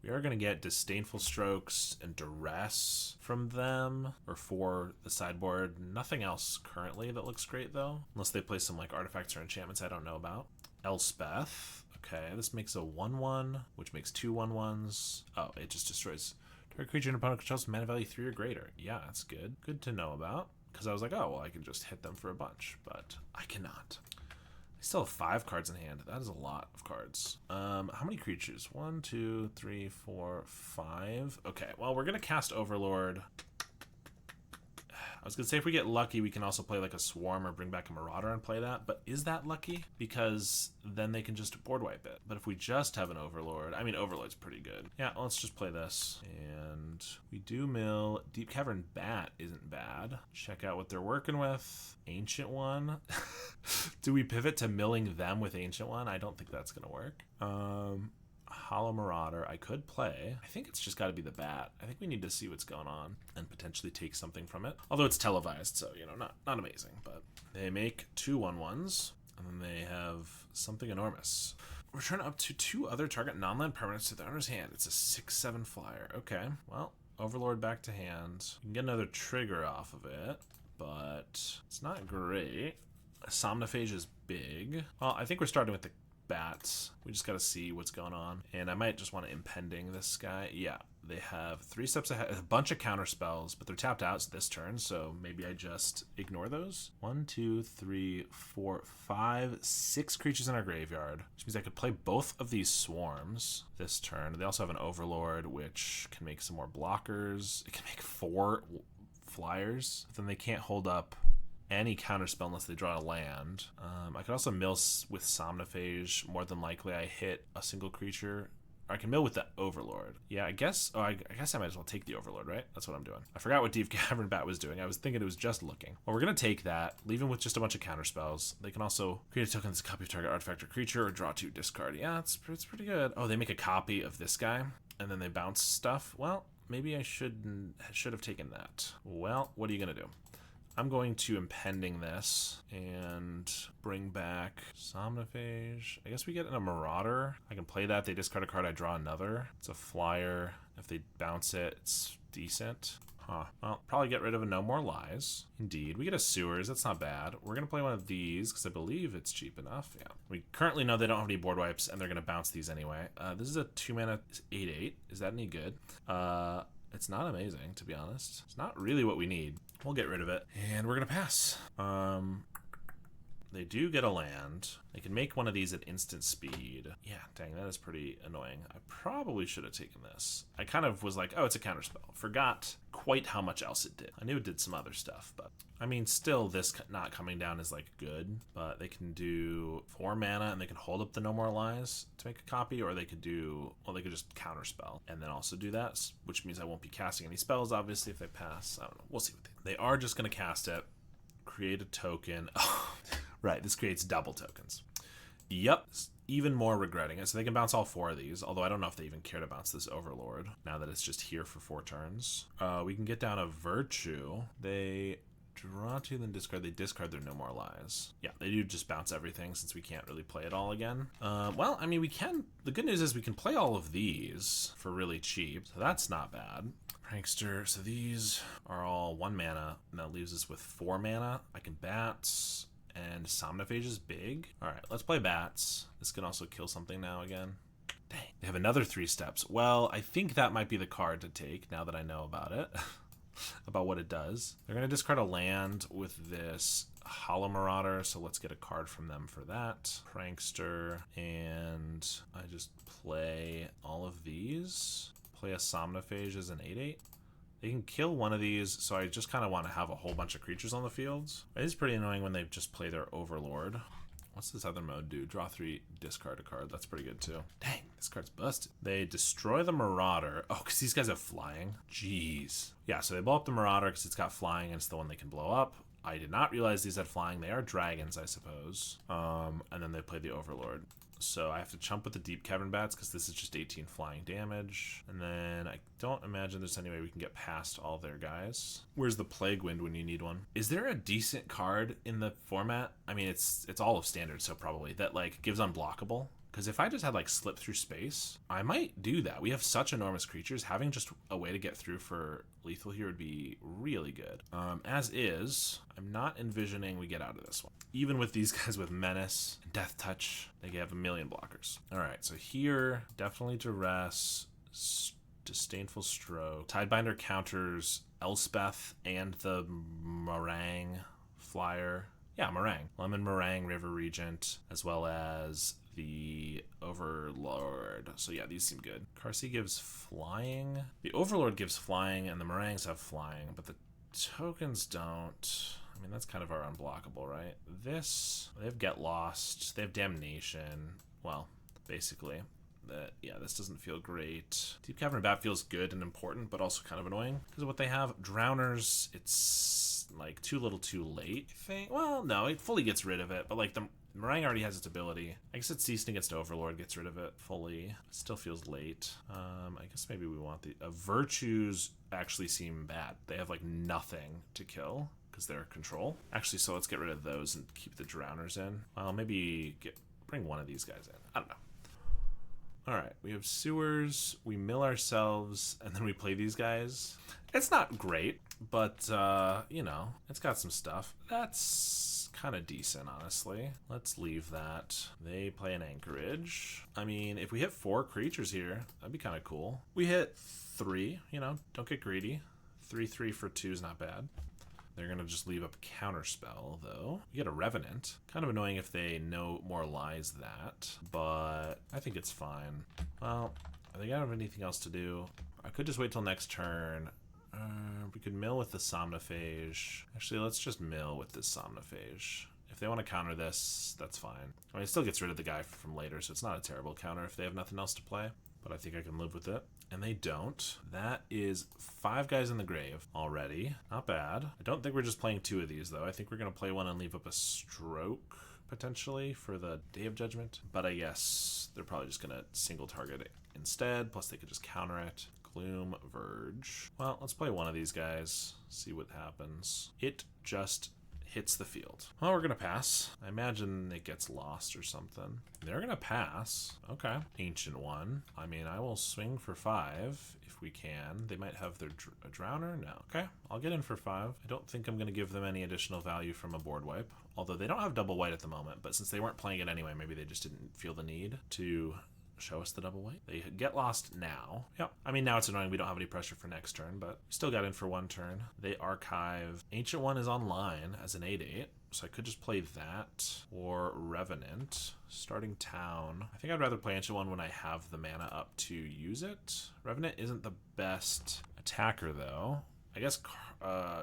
We are going to get Disdainful Strokes and Duress from them, or for the sideboard. Nothing else currently that looks great though, unless they play some like artifacts or enchantments I don't know about. Elspeth. Okay, this makes a 1/1, which makes 2 1/1s. Oh, it just destroys target creature and opponent controls mana value 3 or greater. Yeah, that's good. Good to know about, because I was like, oh, well, I can just hit them for a bunch, but I cannot. I still have 5 cards in hand. That is a lot of cards. How many creatures? 1, 2, 3, 4, 5. Okay, well, we're going to cast Overlord. I was going to say if we get lucky, we can also play like a Swarm or bring back a Marauder and play that. But is that lucky? Because then they can just board wipe it. But if we just have an Overlord, I mean, Overlord's pretty good. Yeah, let's just play this. And we do mill. Deep Cavern Bat isn't bad. Check out what they're working with. Ancient One. Do we pivot to milling them with Ancient One? I don't think that's going to work. Hollow Marauder. I could play. I think it's just got to be the bat. I think we need to see what's going on and potentially take something from it. Although it's televised, so, you know, not amazing. But they make 2 1/1s, and then they have something enormous. Return up to 2 other target non-land permanents to the owner's hand. It's a 6/7 flyer. Okay, well, Overlord back to hand. You can get another trigger off of it, but it's not great. Somnophage is big. Well, I think we're starting with the bats. We just got to see what's going on. And I might just want to impending this guy. Yeah, they have 3 steps ahead, a bunch of counter spells, but they're tapped out this turn, so maybe I just ignore those. 1, 2, 3, 4, 5, 6 creatures in our graveyard, which means I could play both of these swarms this turn. They also have an Overlord, which can make some more blockers. It can make 4 flyers, but then they can't hold up any counterspell unless they draw a land. I could also mill with Somnophage. More than likely I hit a single creature. Or I can mill with the Overlord. Yeah, I guess I might as well take the Overlord, right? That's what I'm doing. I forgot what Deep Cavern Bat was doing. I was thinking it was just looking. Well, we're going to take that, leave him with just a bunch of counterspells. They can also create a token that's a copy of target artifact or creature, or draw 2, discard. Yeah, it's pretty good. Oh, they make a copy of this guy, and then they bounce stuff. Well, maybe I should have taken that. Well, what are you going to do? I'm going to impending this and bring back Somnophage. I guess we get in a Marauder. I can play that. They discard a card. I draw another. It's a flyer. If they bounce it, it's decent. Huh. Well, probably get rid of a No More Lies. Indeed. We get a Sewers. That's not bad. We're going to play one of these because I believe it's cheap enough. Yeah. We currently know they don't have any board wipes, and they're going to bounce these anyway. This is a 2-mana 8/8. Is that any good? It's not amazing, to be honest. It's not really what we need. We'll get rid of it, and we're gonna pass. They do get a land. They can make one of these at instant speed. Yeah, dang, that is pretty annoying. I probably should have taken this. I kind of was like, oh, it's a counterspell. Forgot quite how much else it did. I knew it did some other stuff, but I mean, still, this not coming down is like good. But they can do 4 mana, and they can hold up the No More Lies to make a copy, or they could do, well, they could just counterspell and then also do that, which means I won't be casting any spells, obviously, if they pass. I don't know. We'll see what they are just gonna cast it, create a token. Right, this creates double tokens. Yep, even more regretting it. So they can bounce all 4 of these, although I don't know if they even care to bounce this Overlord, now that it's just here for 4 turns. We can get down a Virtue. They draw 2, then discard. They discard their No More Lies. Yeah, they do just bounce everything since we can't really play it all again. Well, I mean, we can. The good news is we can play all of these for really cheap, so that's not bad. Prankster, so these are all 1 mana, and that leaves us with 4 mana. I can bats, and Somnophage is big. All right, let's play bats. This can also kill something now again. Dang, they have another 3 steps. Well, I think that might be the card to take now that I know about it, about what it does. They're gonna discard a land with this Hollow Marauder, so let's get a card from them for that. Prankster, and I just play all of these. Play a Somnophage as an 8/8. They can kill one of these, so I just kind of want to have a whole bunch of creatures on the fields. It is pretty annoying when they just play their Overlord. What's this other mode do? Draw 3, discard a card. That's pretty good too. Dang, this card's busted. They destroy the Marauder. Oh, because these guys have flying. Jeez. Yeah, so they blow up the Marauder because it's got flying and it's the one they can blow up. I did not realize these had flying. They are dragons, I suppose. And then they play the Overlord. So I have to chump with the Deep Cavern Bats because this is just 18 flying damage. And then I don't imagine there's any way we can get past all their guys. Where's the Plague Wind when you need one? Is there a decent card in the format? I mean, it's all of Standard, so probably, that like gives unblockable. Because if I just had like Slip Through Space, I might do that. We have such enormous creatures. Having just a way to get through for lethal here would be really good. As is, I'm not envisioning we get out of this one. Even with these guys with Menace and Death Touch, they have a million blockers. All right, so here, definitely Duress, Disdainful Stroke. Tidebinder counters Elspeth and the Meringue flyer. Yeah, Meringue. Lemon Meringue, River Regent, as well as the Overlord. So yeah, these seem good. Carsey gives flying. The Overlord gives flying, and the Meringues have flying, but the tokens don't. I mean, that's kind of our unblockable, right? This, they have Get Lost. They have Damnation. Well, basically. Yeah, this doesn't feel great. Deep Cavern Bat feels good and important, but also kind of annoying because of what they have. Drowners, it's like too little too late, I think. Well, no, it fully gets rid of it, but like Meringue already has its ability. I guess it's ceasing against Overlord, gets rid of it fully. Still feels late. I guess maybe we want the Virtues actually seem bad. They have like nothing to kill because they're control. Actually, so let's get rid of those and keep the Drowners in. Well, maybe bring one of these guys in. I don't know. All right, we have Sewers, we mill ourselves, and then we play these guys. It's not great, but, you know, it's got some stuff. That's kind of decent, honestly. Let's leave that. They play an Anchorage. I mean, if we hit 4 creatures here, that'd be kind of cool. We hit 3, you know, don't get greedy. 3/3 for 2 is not bad. They're going to just leave up Counterspell, though. We get a Revenant. Kind of annoying if they no more lies that, but I think it's fine. Well, I think I don't have anything else to do. I could just wait till next turn. We could mill with the Somnophage. Actually, let's just mill with this Somnophage. If they want to counter this, that's fine. I mean, it still gets rid of the guy from later, so it's not a terrible counter if they have nothing else to play. But I think I can live with it. And they don't. That is 5 guys in the grave already. Not bad. I don't think we're just playing 2 of these, though. I think we're going to play one and leave up a Stroke, potentially, for the Day of Judgment. But I guess they're probably just going to single target it instead. Plus, they could just counter it. Gloom, Verge. Well, let's play one of these guys. See what happens. It just hits the field. Well, we're gonna pass. I imagine it gets lost or something. They're gonna pass. Okay. Ancient One. I mean, I will swing for 5 if we can. They might have their Drowner. No. Okay. I'll get in for 5. I don't think I'm gonna give them any additional value from a board wipe. Although they don't have double white at the moment, but since they weren't playing it anyway, maybe they just didn't feel the need to show us the double white. They get lost now. Yep. I mean, now it's annoying we don't have any pressure for next turn, but we still got in for 1 turn. They archive. Ancient One is online as an 8/8, so I could just play that or Revenant. Starting town. I think I'd rather play Ancient One when I have the mana up to use it. Revenant isn't the best attacker, though. I guess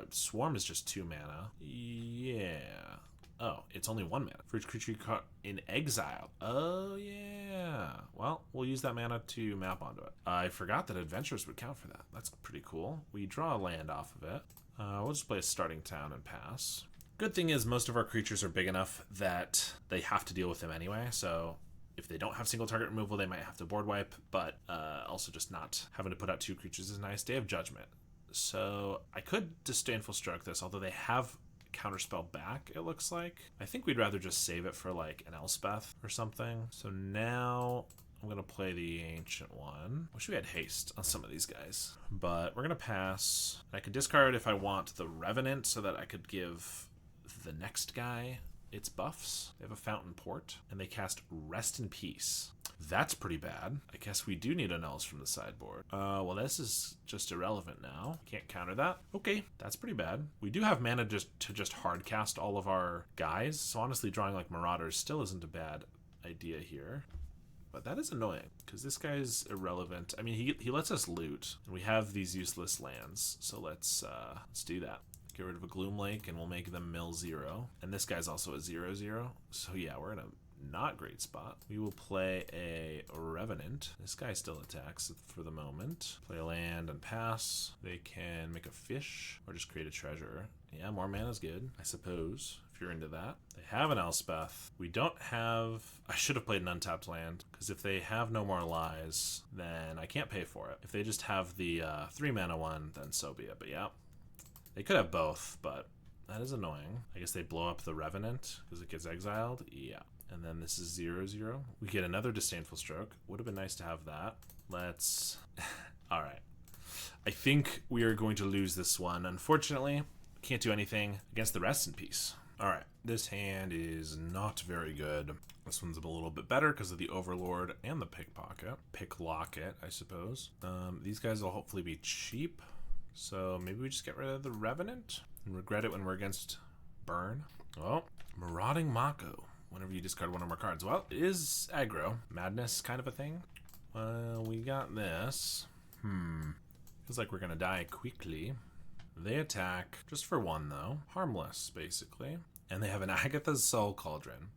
Swarm is just 2 mana. Yeah. Oh, it's only 1 mana. For each creature caught in exile. Oh, yeah. Well, we'll use that mana to map onto it. I forgot that Adventures would count for that. That's pretty cool. We draw a land off of it. We'll just play a starting town and pass. Good thing is most of our creatures are big enough that they have to deal with them anyway, so if they don't have single target removal, they might have to board wipe, but also just not having to put out 2 creatures is nice. Day of Judgment. So I could Disdainful Stroke this, although they have Counterspell back, it looks like. I think we'd rather just save it for like an Elspeth or something. So now I'm gonna play the Ancient One. Wish we had haste on some of these guys, but we're gonna pass. I could discard if I want the Revenant so that I could give the next guy its buffs. They have a Fountain Port and they cast Rest in Peace. That's pretty bad. I guess we do need annulls from the sideboard. Well, this is just irrelevant now. Can't counter that. Okay, that's pretty bad. We do have mana to just hard cast all of our guys, so honestly drawing like Marauders still isn't a bad idea here. But that is annoying, because this guy's irrelevant. I mean, he lets us loot, and we have these useless lands, so let's do that. Get rid of a Gloom Lake, and we'll make them mill 0. And this guy's also a 0/0, so yeah, we're in a not great spot. We will play a Revenant. This guy still attacks for the moment. Play a land and pass. They can make a fish or just create a treasure. Yeah, more mana is good, I suppose, if you're into that. They have an Elspeth. We don't have... I should have played an untapped land, because if they have no more lies, then I can't pay for it. If they just have the 3 mana one, then so be it. But yeah, they could have both, but that is annoying. I guess they blow up the Revenant because it gets exiled. Yeah. And then this is 0/0. We get another Disdainful Stroke. Would have been nice to have that. Let's... All right. I think we are going to lose this one. Unfortunately, can't do anything against the Rest in Peace. All right. This hand is not very good. This one's a little bit better because of the Overlord and the Pickpocket. Picklocket, I suppose. These guys will hopefully be cheap. So maybe we just get rid of the Revenant and regret it when we're against Burn. Oh, Marauding Mako. Whenever you discard one or more cards. Well, it is aggro. Madness kind of a thing. Well, we got this. Feels like we're gonna die quickly. They attack just for 1, though. Harmless, basically. And they have an Agatha's Soul Cauldron.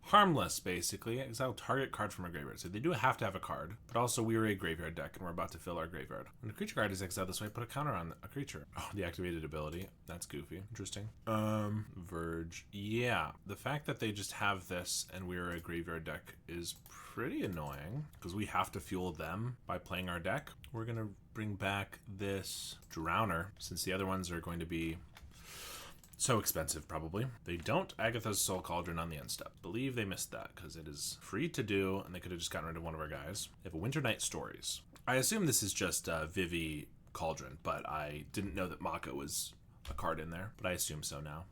harmless, basically. Exile target card from our graveyard. So they do have to have a card, but also we are a graveyard deck, and we're about to fill our graveyard. When a creature card is exiled this way, put a counter on a creature. Oh, the activated ability. That's goofy. Interesting. Verge. Yeah, the fact that they just have this and we're a graveyard deck is pretty annoying, because we have to fuel them by playing our deck. We're going to bring back this Drowner, since the other ones are going to be so expensive, probably. They don't Agatha's Soul Cauldron on the end step. Believe they missed that, because it is free to do, and they could have just gotten rid of one of our guys. They have a Winter Night Stories. I assume this is just Vivi Cauldron, but I didn't know that Mako was a card in there, but I assume so now.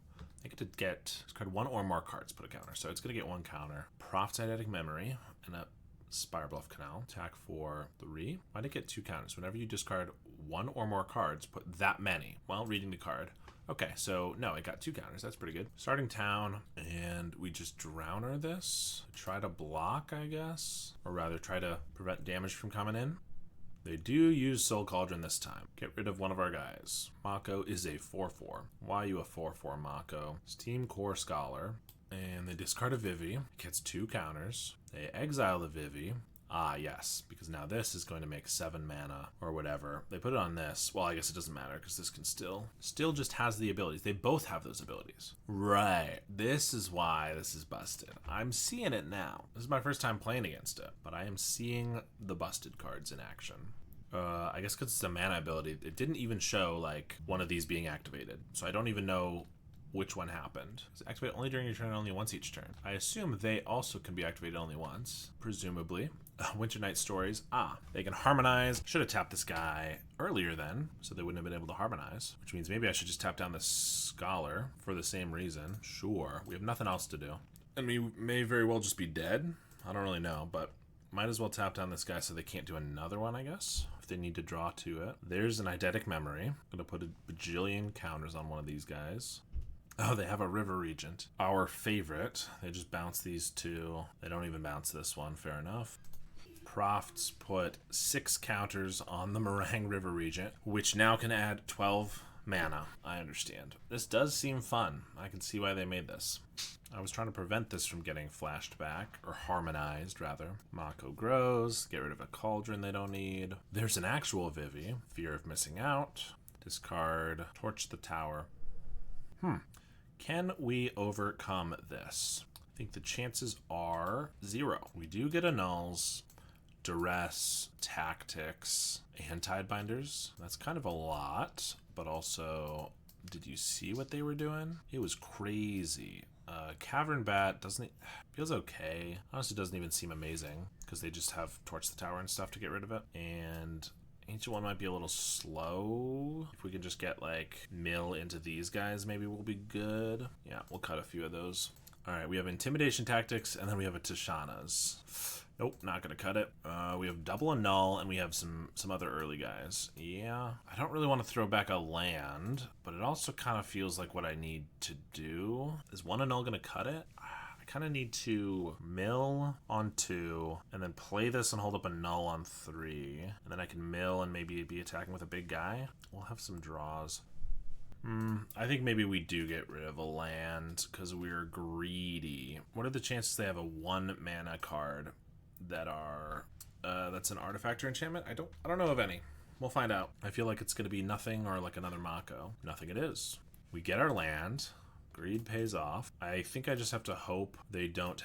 They get to get discard one or more cards, put a counter. So it's going to get one counter. Prophet's Eidetic Memory and a Spire Bluff Canal. Attack for 3. Why did it get 2 counters? Whenever you discard one or more cards, put that many while reading the card. Okay, so no, it got 2 counters. That's pretty good. Starting town, and we just Drowner this. Try to block, I guess. Or rather, try to prevent damage from coming in. They do use Soul Cauldron this time. Get rid of one of our guys. Mako is a 4-4. Why are you a 4-4 Mako? Steam Core Scholar. And they discard a Vivi. Gets 2 counters. They exile the Vivi. Ah, yes, because now this is going to make 7 mana or whatever. They put it on this. Well, I guess it doesn't matter because this can still just has the abilities. They both have those abilities. Right. This is why this is busted. I'm seeing it now. This is my first time playing against it, but I am seeing the busted cards in action. I guess because it's a mana ability, it didn't even show like one of these being activated. So I don't even know which one happened. It's activated only during your turn, only once each turn. I assume they also can be activated only once, presumably. Winter Night Stories. Ah, they can harmonize. Should have tapped this guy earlier then, so they wouldn't have been able to harmonize, which means maybe I should just tap down the Scholar for the same reason. Sure, we have nothing else to do. And we may very well just be dead. I don't really know, but might as well tap down this guy so they can't do another one, I guess, if they need to draw to it. There's an Eidetic Memory. I'm gonna put a bajillion counters on one of these guys. Oh, they have a River Regent. Our favorite. They just bounce these 2. They don't even bounce this one. Fair enough. Profts put 6 counters on the Meringue River Regent, which now can add 12 mana. I understand. This does seem fun. I can see why they made this. I was trying to prevent this from getting flashed back, or harmonized, rather. Mako grows. Get rid of a Cauldron they don't need. There's an actual Vivi. Fear of missing out. Discard. Torch the tower. Can we overcome this? I think the chances are 0. We do get annuls, duress, tactics, and Tidebinders. That's kind of a lot, but also, did you see what they were doing? It was crazy. Cavern Bat feels okay. Honestly, doesn't even seem amazing because they just have Torch the Tower and stuff to get rid of it. And Ancient One might be a little slow. If we can just get like mill into these guys, maybe we'll be good. Yeah, we'll cut a few of those. All right, we have Intimidation Tactics, and then we have a Tishana's. Nope, not gonna cut it. We have double annul, and we have some other early guys. Yeah, I don't really want to throw back a land, but it also kind of feels like what I need to do. Is one annul gonna cut it? Kind of need to mill on 2 and then play this and hold up a null on 3, and then I can mill and maybe be attacking with a big guy. We'll have some draws. I think maybe we do get rid of a land because we're greedy. What are the chances they have a 1 mana card that are that's an artifact or enchantment? I don't know of any. We'll find out. I feel like it's going to be nothing or like another Mako. Nothing it is. We get our land. Greed pays off. I think I just have to hope they don't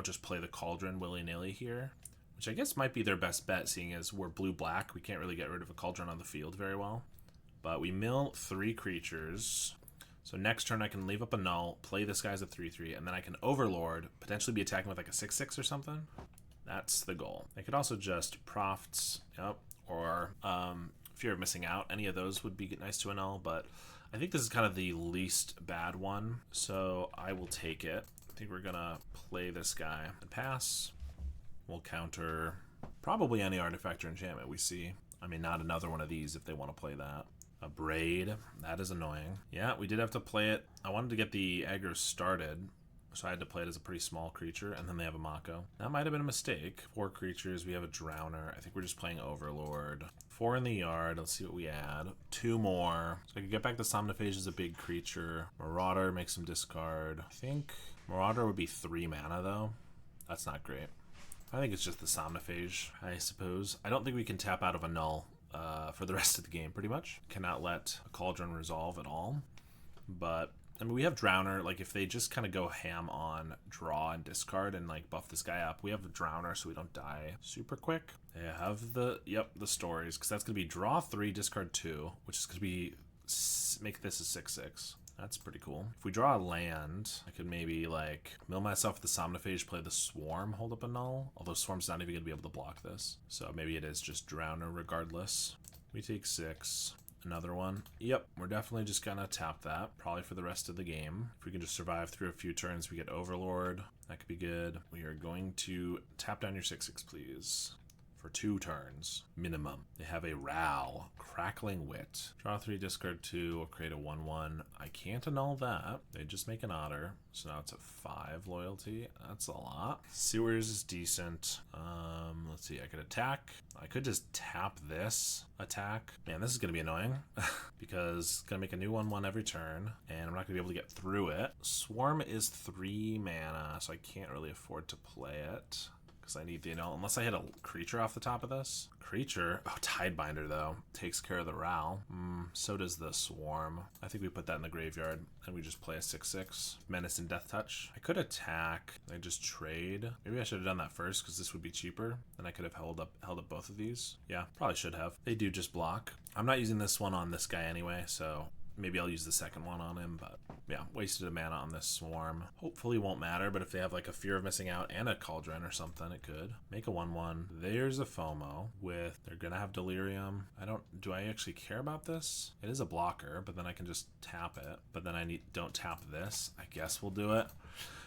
just play the Cauldron willy-nilly here, which I guess might be their best bet, seeing as we're blue-black. We can't really get rid of a Cauldron on the field very well. But we mill 3 creatures. So next turn I can leave up a null, play this guy as a 3-3, and then I can Overlord, potentially be attacking with like a 6-6 or something. That's the goal. They could also just Profts, or Fear of Missing Out. Any of those would be nice to annul, but I think this is kind of the least bad one, so I will take it. I think we're gonna play this guy and pass. We'll counter probably any artifact or enchantment we see. I mean, not another one of these if they want to play that. A Braid, that is annoying. Yeah, we did have to play it. I wanted to get the aggro started, so I had to play it as a pretty small creature, and then they have a Mako. That might have been a mistake. 4 creatures, we have a Drowner. I think we're just playing Overlord. 4 in the yard, let's see what we add. 2 more. So I can get back to Somnifage as a big creature. Marauder makes some discard. I think Marauder would be 3 mana, though. That's not great. I think it's just the Somnophage, I suppose. I don't think we can tap out of a null for the rest of the game, pretty much. Cannot let a Cauldron resolve at all. But, I mean, we have Drowner. Like, if they just kind of go ham on draw and discard and, like, buff this guy up, we have a Drowner so we don't die super quick. They have the stories, because that's going to be draw 3, discard 2, which is going to be, make this a 6/6. That's pretty cool. If we draw a land, I could maybe, like, mill myself with the Somnophage, play the Swarm, hold up a null. Although Swarm's not even going to be able to block this. So maybe it is just Drowner regardless. We take 6. Another one. Yep, we're definitely just going to tap that, probably for the rest of the game. If we can just survive through a few turns, we get Overlord. That could be good. We are going to tap down your 6/6, please. For 2 turns, minimum. They have a Ral, Crackling Wit. Draw 3, discard 2, or create a 1/1. I can't annul that. They just make an Otter, so now it's a 5 loyalty. That's a lot. Sewers is decent. Let's see, I could attack. I could just tap this attack. Man, this is gonna be annoying because it's gonna make a new 1/1 every turn, and I'm not gonna be able to get through it. Swarm is 3 mana, so I can't really afford to play it. I need the annul, unless I hit a creature off the top of this. Creature, oh, Tidebinder though, takes care of the Ral. So does the Swarm. I think we put that in the graveyard, and we just play a 6/6. Menace and Death Touch. I could attack, I just trade. Maybe I should have done that first, because this would be cheaper. Then I could have held up both of these. Yeah, probably should have. They do just block. I'm not using this one on this guy anyway, so maybe I'll use the second one on him, but yeah, wasted a mana on this Swarm. Hopefully won't matter, but if they have like a Fear of Missing Out and a Cauldron or something, it could. Make a 1/1. There's a FOMO with, they're gonna have Delirium. Do I actually care about this? It is a blocker, but then I can just tap it. But then don't tap this. I guess we'll do it.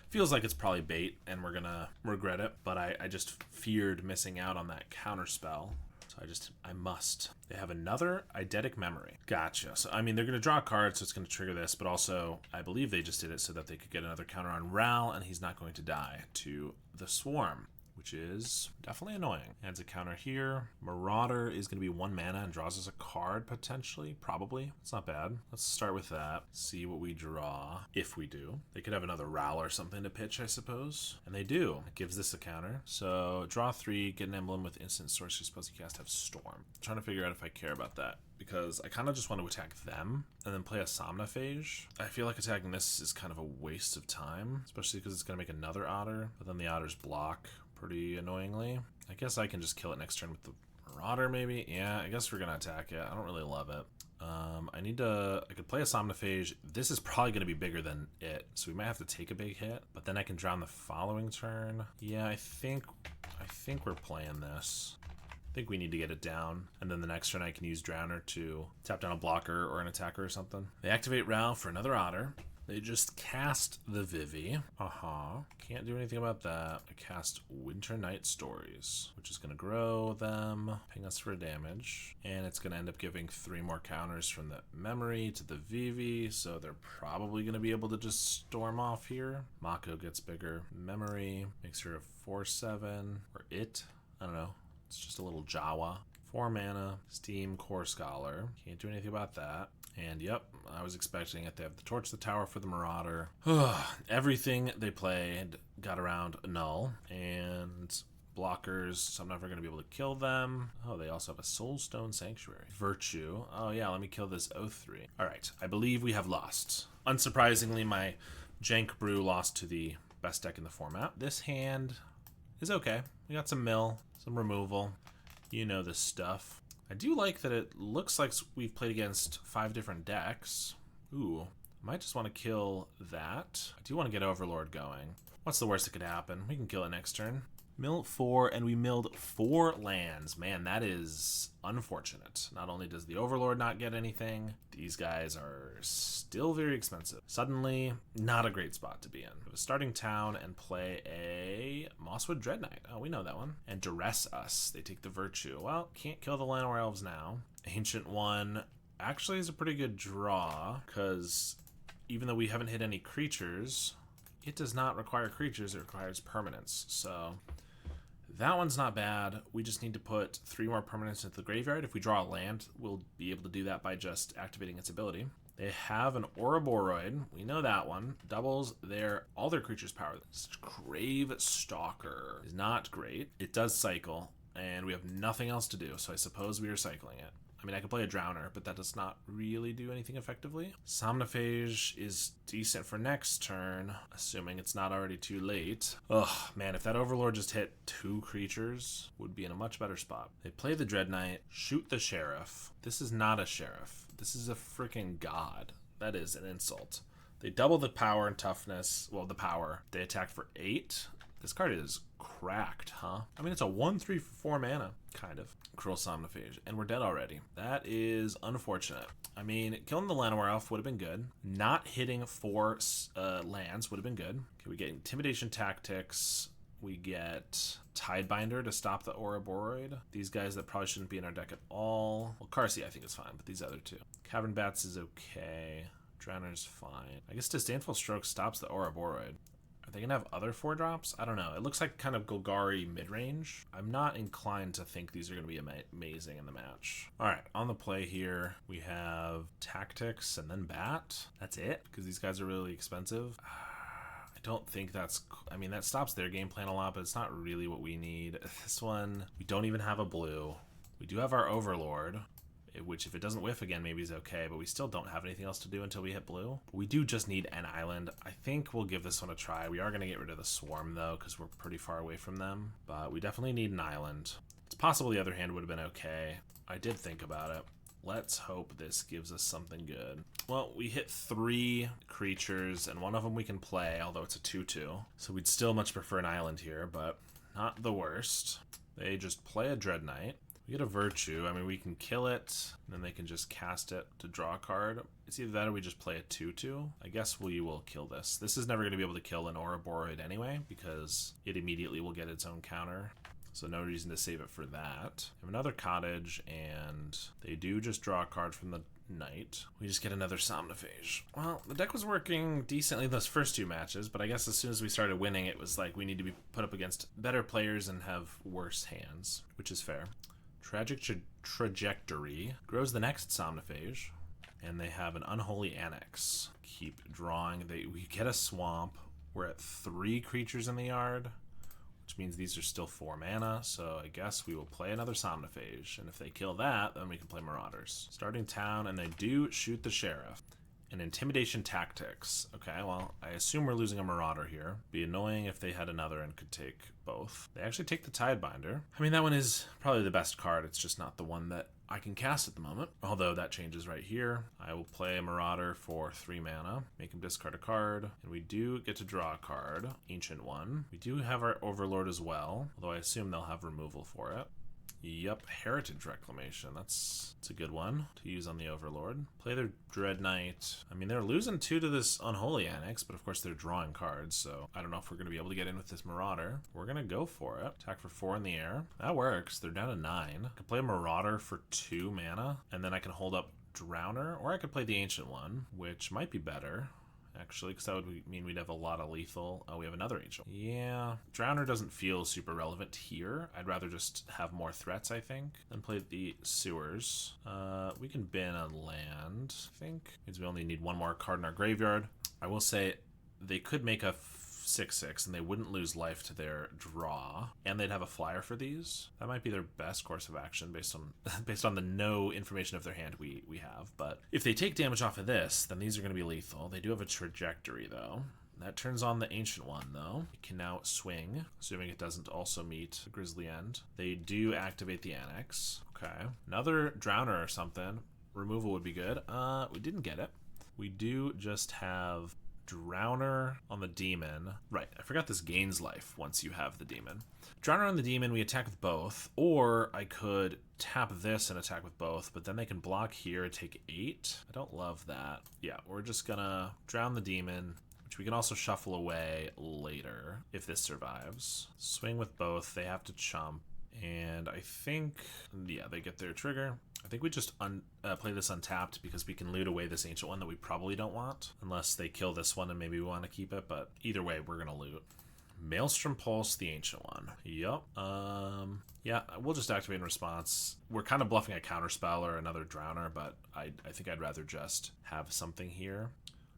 Feels like it's probably bait and we're gonna regret it, but I just feared missing out on that counter spell. So I must. They have another Eidetic Memory. Gotcha. So, I mean, they're going to draw a card, so it's going to trigger this, but also, I believe they just did it so that they could get another counter on Ral, and he's not going to die to the Swarm, which is definitely annoying. Adds a counter here. Marauder is going to be 1 mana and draws us a card, potentially. Probably. It's not bad. Let's start with that. See what we draw, if we do. They could have another Ral or something to pitch, I suppose. And they do. It gives this a counter. So, draw 3, get an emblem with instant sorcery spells you cast, have Storm. I'm trying to figure out if I care about that, because I kind of just want to attack them and then play a Somnophage. I feel like attacking this is kind of a waste of time, especially because it's going to make another Otter, but then the Otters block pretty annoyingly. I guess I can just kill it next turn with the Marauder, maybe. Yeah, I guess we're gonna attack it. I don't really love it. I could play a Somnophage. This is probably gonna be bigger than it, so we might have to take a big hit, but then I can drown the following turn. Yeah, I think we're playing this. I think we need to get it down, and then the next turn I can use Drowner to tap down a blocker or an attacker or something. They activate Ral for another Otter. They just cast the Vivi. Can't do anything about that. I cast Winter Night Stories, which is going to grow them, ping us for damage. And it's going to end up giving 3 more counters from the memory to the Vivi, so they're probably going to be able to just storm off here. Mako gets bigger. Memory makes her a 4/7, or it. I don't know. It's just a little Jawa. 4 mana, Steam, Core Scholar. Can't do anything about that. And yep, I was expecting it. They have the Torch the Tower for the Marauder. Everything they played got around a null. And blockers, so I'm never going to be able to kill them. Oh, they also have a Soulstone Sanctuary. Virtue. Oh yeah, let me kill this O3. Alright, I believe we have lost. Unsurprisingly, my Jank Brew lost to the best deck in the format. This hand is okay. We got some mill, some removal. You know this stuff. I do like that it looks like we've played against 5 different decks. Ooh, I might just want to kill that. I do want to get Overlord going. What's the worst that could happen? We can kill it next turn. Mill 4, and we milled 4 lands. Man, that is unfortunate. Not only does the Overlord not get anything, these guys are still very expensive. Suddenly, not a great spot to be in. We have a starting town and play a Mosswood Dread Knight. Oh, we know that one. And Duress Us. They take the Virtue. Well, can't kill the Llanowar Elves now. Ancient One actually is a pretty good draw, because even though we haven't hit any creatures, it does not require creatures, it requires permanents. So that one's not bad. We just need to put 3 more permanents into the graveyard. If we draw a land, we'll be able to do that by just activating its ability. They have an Ouroboros. We know that one. Doubles all their creatures' power. Grave Stalker is not great. It does cycle, and we have nothing else to do, so I suppose we are cycling it. I mean, I could play a Drowner, but that does not really do anything effectively. Somnophage is decent for next turn, assuming it's not already too late. Ugh, man, if that Overlord just hit 2 creatures, would be in a much better spot. They play the Dread Knight, shoot the Sheriff. This is not a Sheriff. This is a freaking god. That is an insult. They double the power and toughness. Well, the power. They attack for 8. This card is cracked, huh? I mean, it's a 1/3 for 4 mana, kind of. Cruel Somnophage, and we're dead already. That is unfortunate. I mean, killing the Llanowar Elf would have been good. Not hitting 4 lands would have been good. Okay, we get Intimidation Tactics. We get Tidebinder to stop the Ouroboros. These guys that probably shouldn't be in our deck at all. Well, Karsi I think is fine, but these other two. Cavern Bats is okay. Drowner's fine. I guess Disdainful Stroke stops the Ouroboros. Are they gonna have other 4-drops? I don't know. It looks like kind of Golgari Midrange. I'm not inclined to think these are gonna be amazing in the match. All right, on the play here, we have Tactics and then Bat. That's it, because these guys are really expensive. I don't think that's, I mean, that stops their game plan a lot, but it's not really what we need. This one, we don't even have a blue. We do have our Overlord, which if it doesn't whiff again, maybe is okay, but we still don't have anything else to do until we hit blue. We do just need an island. I think we'll give this one a try. We are going to get rid of the Swarm, though, because we're pretty far away from them, but we definitely need an island. It's possible the other hand would have been okay. I did think about it. Let's hope this gives us something good. Well, we hit 3 creatures, and one of them we can play, although it's a 2/2. So we'd still much prefer an island here, but not the worst. They just play a Dread Knight. We get a Virtue. I mean, we can kill it, and then they can just cast it to draw a card. It's either that or we just play a 2/2. I guess we will kill this. This is never going to be able to kill an Ouroboros anyway, because it immediately will get its own counter. So no reason to save it for that. We have another Cottage, and they do just draw a card from the Knight. We just get another Somnophage. Well, the deck was working decently those first 2 matches, but I guess as soon as we started winning, it was like we need to be put up against better players and have worse hands, which is fair. Tragic Trajectory grows the next Somnophage, and they have an Unholy Annex. Keep drawing. We get a Swamp. We're at 3 creatures in the yard, which means these are still 4 mana, so I guess we will play another Somnophage, and if they kill that, then we can play Marauders. Starting town, and they do shoot the Sheriff. And Intimidation Tactics. Okay, well, I assume we're losing a Marauder here. Be annoying if they had another and could take both. They actually take the Tidebinder. I mean, that one is probably the best card. It's just not the one that I can cast at the moment. Although that changes right here. I will play a Marauder for 3 mana. Make him discard a card. And we do get to draw a card. Ancient one. We do have our Overlord as well. Although I assume they'll have removal for it. Yep, Heritage Reclamation. That's a good one to use on the Overlord. Play their Dread Knight. I mean, they're losing 2 to this Unholy Annex, but of course they're drawing cards, so I don't know if we're going to be able to get in with this Marauder. We're going to go for it. Attack for 4 in the air. That works. They're down to 9. I could play a Marauder for 2 mana, and then I can hold up Drowner, or I could play the Ancient one, which might be better. Actually, because that would mean we'd have a lot of lethal. Oh, we have another Angel. Yeah, Drowner doesn't feel super relevant here. I'd rather just have more threats, I think, than play the Sewers. We can bin a land, I think. Means we only need 1 more card in our graveyard. I will say they could make a 6/6 and they wouldn't lose life to their draw, and they'd have a flyer for these. That might be their best course of action based on the no information of their hand we have. But if they take damage off of this, then these are going to be lethal. They do have a Trajectory though. That turns on the Ancient one though. It can now swing, assuming it doesn't also meet the Grisly End. They do activate the Annex. Okay, another Drowner or something. Removal would be good. We didn't get it. We do just have Drowner on the Demon. Right, I forgot this gains life once you have the Demon. Drowner on the Demon, we attack with both, or I could tap this and attack with both, but then they can block here and take 8. I don't love that. Yeah, we're just gonna drown the Demon, which we can also shuffle away later if this survives. Swing with both, they have to chump, and I think, yeah, they get their trigger. I think we just play this untapped because we can loot away this Ancient one that we probably don't want. Unless they kill this one and maybe we want to keep it, but either way, we're going to loot. Maelstrom Pulse, the Ancient one. Yup. Yeah, we'll just activate in response. We're kind of bluffing a counterspell or another Drowner, but I think I'd rather just have something here.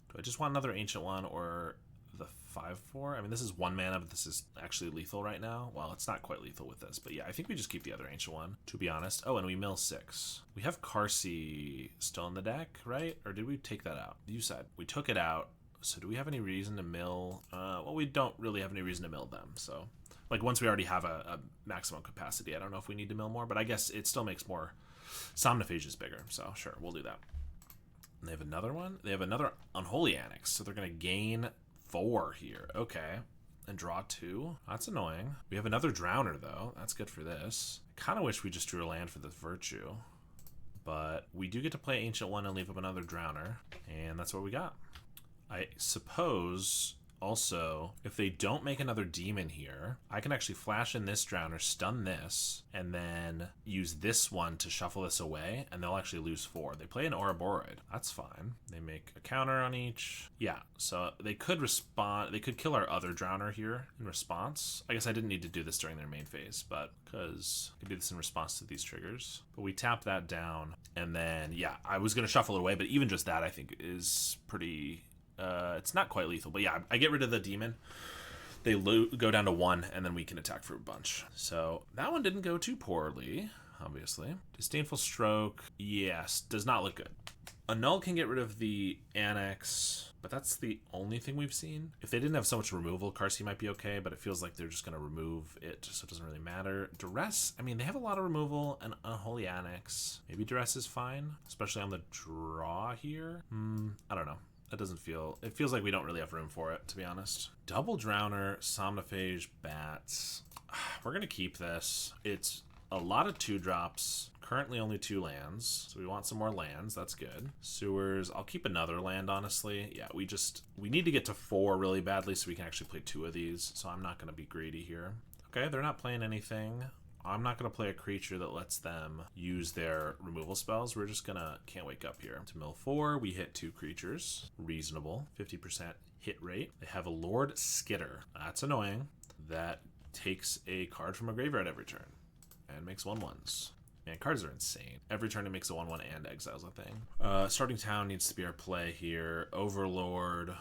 Do I just want another Ancient One or the 5/4? I mean, this is 1 mana, but this is actually lethal right now. Well, it's not quite lethal with this, but yeah, I think we just keep the other Ancient One, to be honest. Oh, and we mill 6. We have Karsi still in the deck, right? Or did we take that out? You said. We took it out. So do we have any reason to mill? Well, we don't really have any reason to mill them, so... Like, once we already have a maximum capacity, I don't know if we need to mill more, but I guess it still makes more... Somnophage is bigger, so sure, we'll do that. And they have another one? They have another Unholy Annex, so they're going to gain 4 here. Okay. And draw 2. That's annoying. We have another Drowner, though. That's good for this. I kind of wish we just drew a land for the Virtue. But we do get to play Ancient One and leave up another Drowner, and that's what we got. I suppose... Also, if they don't make another demon here, I can actually flash in this Drowner, stun this, and then use this one to shuffle this away, and they'll actually lose 4. They play an Ouroboros. That's fine. They make a counter on each. Yeah, so they could respond. They could kill our other Drowner here in response. I guess I didn't need to do this during their main phase, but because I could do this in response to these triggers. But we tap that down, and then, yeah, I was going to shuffle it away, but even just that I think is pretty... it's not quite lethal, but yeah, I get rid of the demon. They go down to 1, and then we can attack for a bunch. So that one didn't go too poorly, obviously. Disdainful Stroke, yes, does not look good. A null can get rid of the Annex, but that's the only thing we've seen. If they didn't have so much removal, Karsi might be okay, but it feels like they're just going to remove it, so it doesn't really matter. Duress, I mean, they have a lot of removal and Unholy Annex. Maybe Duress is fine, especially on the draw here. I don't know. That doesn't feel... It feels like we don't really have room for it, to be honest. Double Drowner, Somnophage, Bats. We're going to keep this. It's a lot of 2-drops. Currently only 2 lands. So we want some more lands. That's good. Sewers. I'll keep another land, honestly. Yeah, we need to get to 4 really badly so we can actually play 2 of these. So I'm not going to be greedy here. Okay, they're not playing anything. I'm not going to play a creature that lets them use their removal spells. We're just going to Can't Wake Up here. To mill 4, we hit 2 creatures. Reasonable. 50% hit rate. They have a Lord Skitter. That's annoying. That takes a card from a graveyard every turn and makes 1/1s. Man, cards are insane. Every turn it makes a 1/1 and exiles a thing. Starting Town needs to be our play here. Overlord...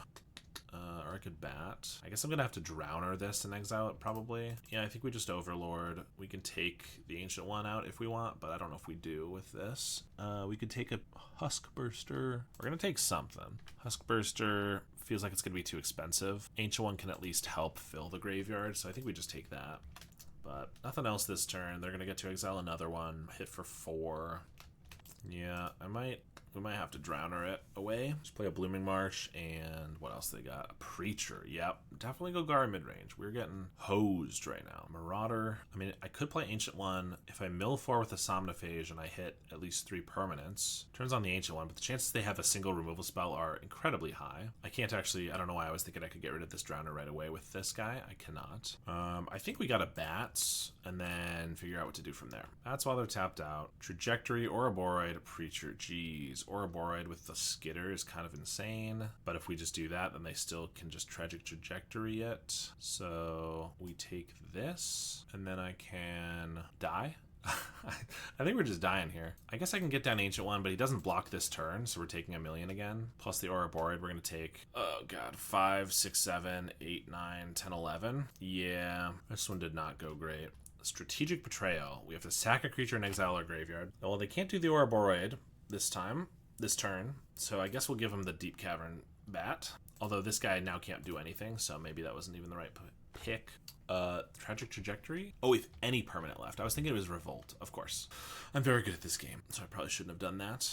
or I could bat. I guess I'm going to have to Drowner this and exile it, probably. Yeah, I think we just Overlord. We can take the Ancient One out if we want, but I don't know if we do with this. We could take a Huskburster. We're going to take something. Huskburster feels like it's going to be too expensive. Ancient One can at least help fill the graveyard, so I think we just take that. But nothing else this turn. They're going to get to exile another one. Hit for 4. Yeah, we might have to Drowner it away. Just play a Blooming Marsh, and what else they got? A Preacher. Yep, definitely Golgari Midrange. We're getting hosed right now. Marauder. I mean, I could play Ancient One. If I mill 4 with a Somnophage and I hit at least 3 permanents, turns on the Ancient One, but the chances they have a single removal spell are incredibly high. I can't actually, I don't know why I was thinking I could get rid of this Drowner right away with this guy. I cannot. I think we got a Bats, and then figure out what to do from there. That's while they're tapped out. Trajectory, Ouroboros, Preacher. Jeez. Ouroboros with the Skitter is kind of insane, but if we just do that, then they still can just Tragic Trajectory it. So we take this, and then I can die. I think we're just dying here. I guess I can get down Ancient One, but he doesn't block this turn, so we're taking 1,000,000 again. Plus the Ouroboros, we're going to take, oh god, 5, 6, 7, 8, 9, 10, 11. Yeah, this one did not go great. Strategic Betrayal. We have to sack a creature and exile our graveyard. Well, they can't do the Ouroboros this turn, so I guess we'll give him the Deep Cavern Bat. Although this guy now can't do anything, so maybe that wasn't even the right pick. Tragic Trajectory? Oh, if any permanent left. I was thinking it was Revolt, of course. I'm very good at this game, so I probably shouldn't have done that.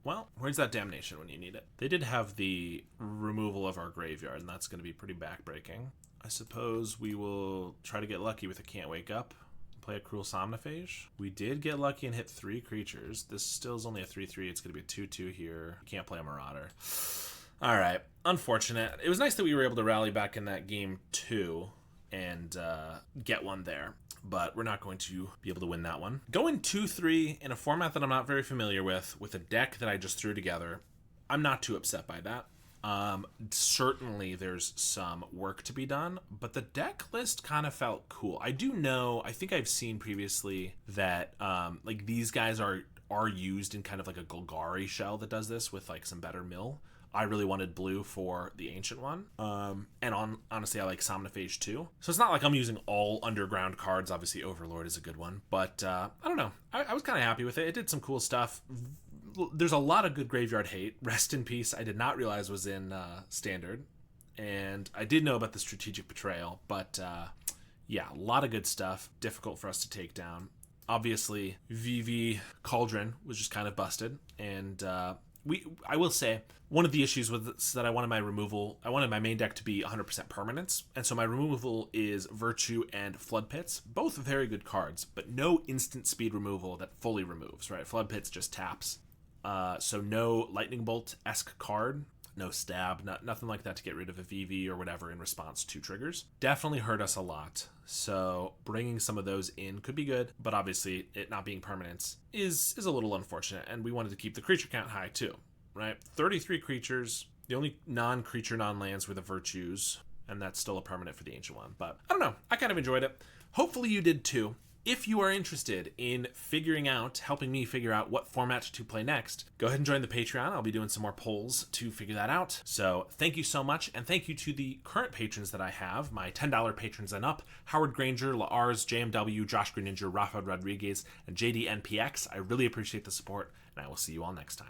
Well, where's that Damnation when you need it? They did have the removal of our graveyard, and that's going to be pretty backbreaking. I suppose we will try to get lucky with a Can't Wake Up. Play a Cruel Somnophage. We did get lucky and hit 3 creatures. This still is only a 3/3. It's going to be a 2/2 here. You can't play a Marauder. All right. Unfortunate. It was nice that we were able to rally back in that game 2 and get one there, but we're not going to be able to win that one. Going 2-3 in a format that I'm not very familiar with a deck that I just threw together, I'm not too upset by that. Certainly there's some work to be done, but the deck list kind of felt cool. I think I've seen previously that like these guys are used in kind of like a Golgari shell that does this with like some better mill. I really wanted blue for the ancient one. Honestly, I like Somnophage too. So it's not like I'm using all underground cards. Obviously, Overlord is a good one. But I don't know. I was kind of happy with it. It did some cool stuff. There's a lot of good graveyard hate. Rest in Peace, I did not realize was in Standard. And I did know about the Strategic Betrayal. But yeah, a lot of good stuff. Difficult for us to take down. Obviously, VV Cauldron was just kind of busted. And I will say, one of the issues was that I wanted my main deck to be 100% permanence, and so my removal is Virtue and Flood Pits, both very good cards, but no instant speed removal that fully removes, right? Flood Pits just taps. So no Lightning Bolt-esque card, no stab, nothing like that to get rid of a VV or whatever in response to triggers. Definitely hurt us a lot, so bringing some of those in could be good, but obviously it not being permanence is a little unfortunate, and we wanted to keep the creature count high too, right? 33 creatures, the only non-creature, non-lands were the Virtues, and that's still a permanent for the Ancient One, but I don't know, I kind of enjoyed it. Hopefully you did too. If you are interested in helping me figure out what format to play next, go ahead and join the Patreon. I'll be doing some more polls to figure that out. So thank you so much, and thank you to the current patrons that I have, my $10 patrons and up, Howard Granger, Lars, JMW, Josh Greninja, Rafa Rodriguez, and JDNPX. I really appreciate the support, and I will see you all next time.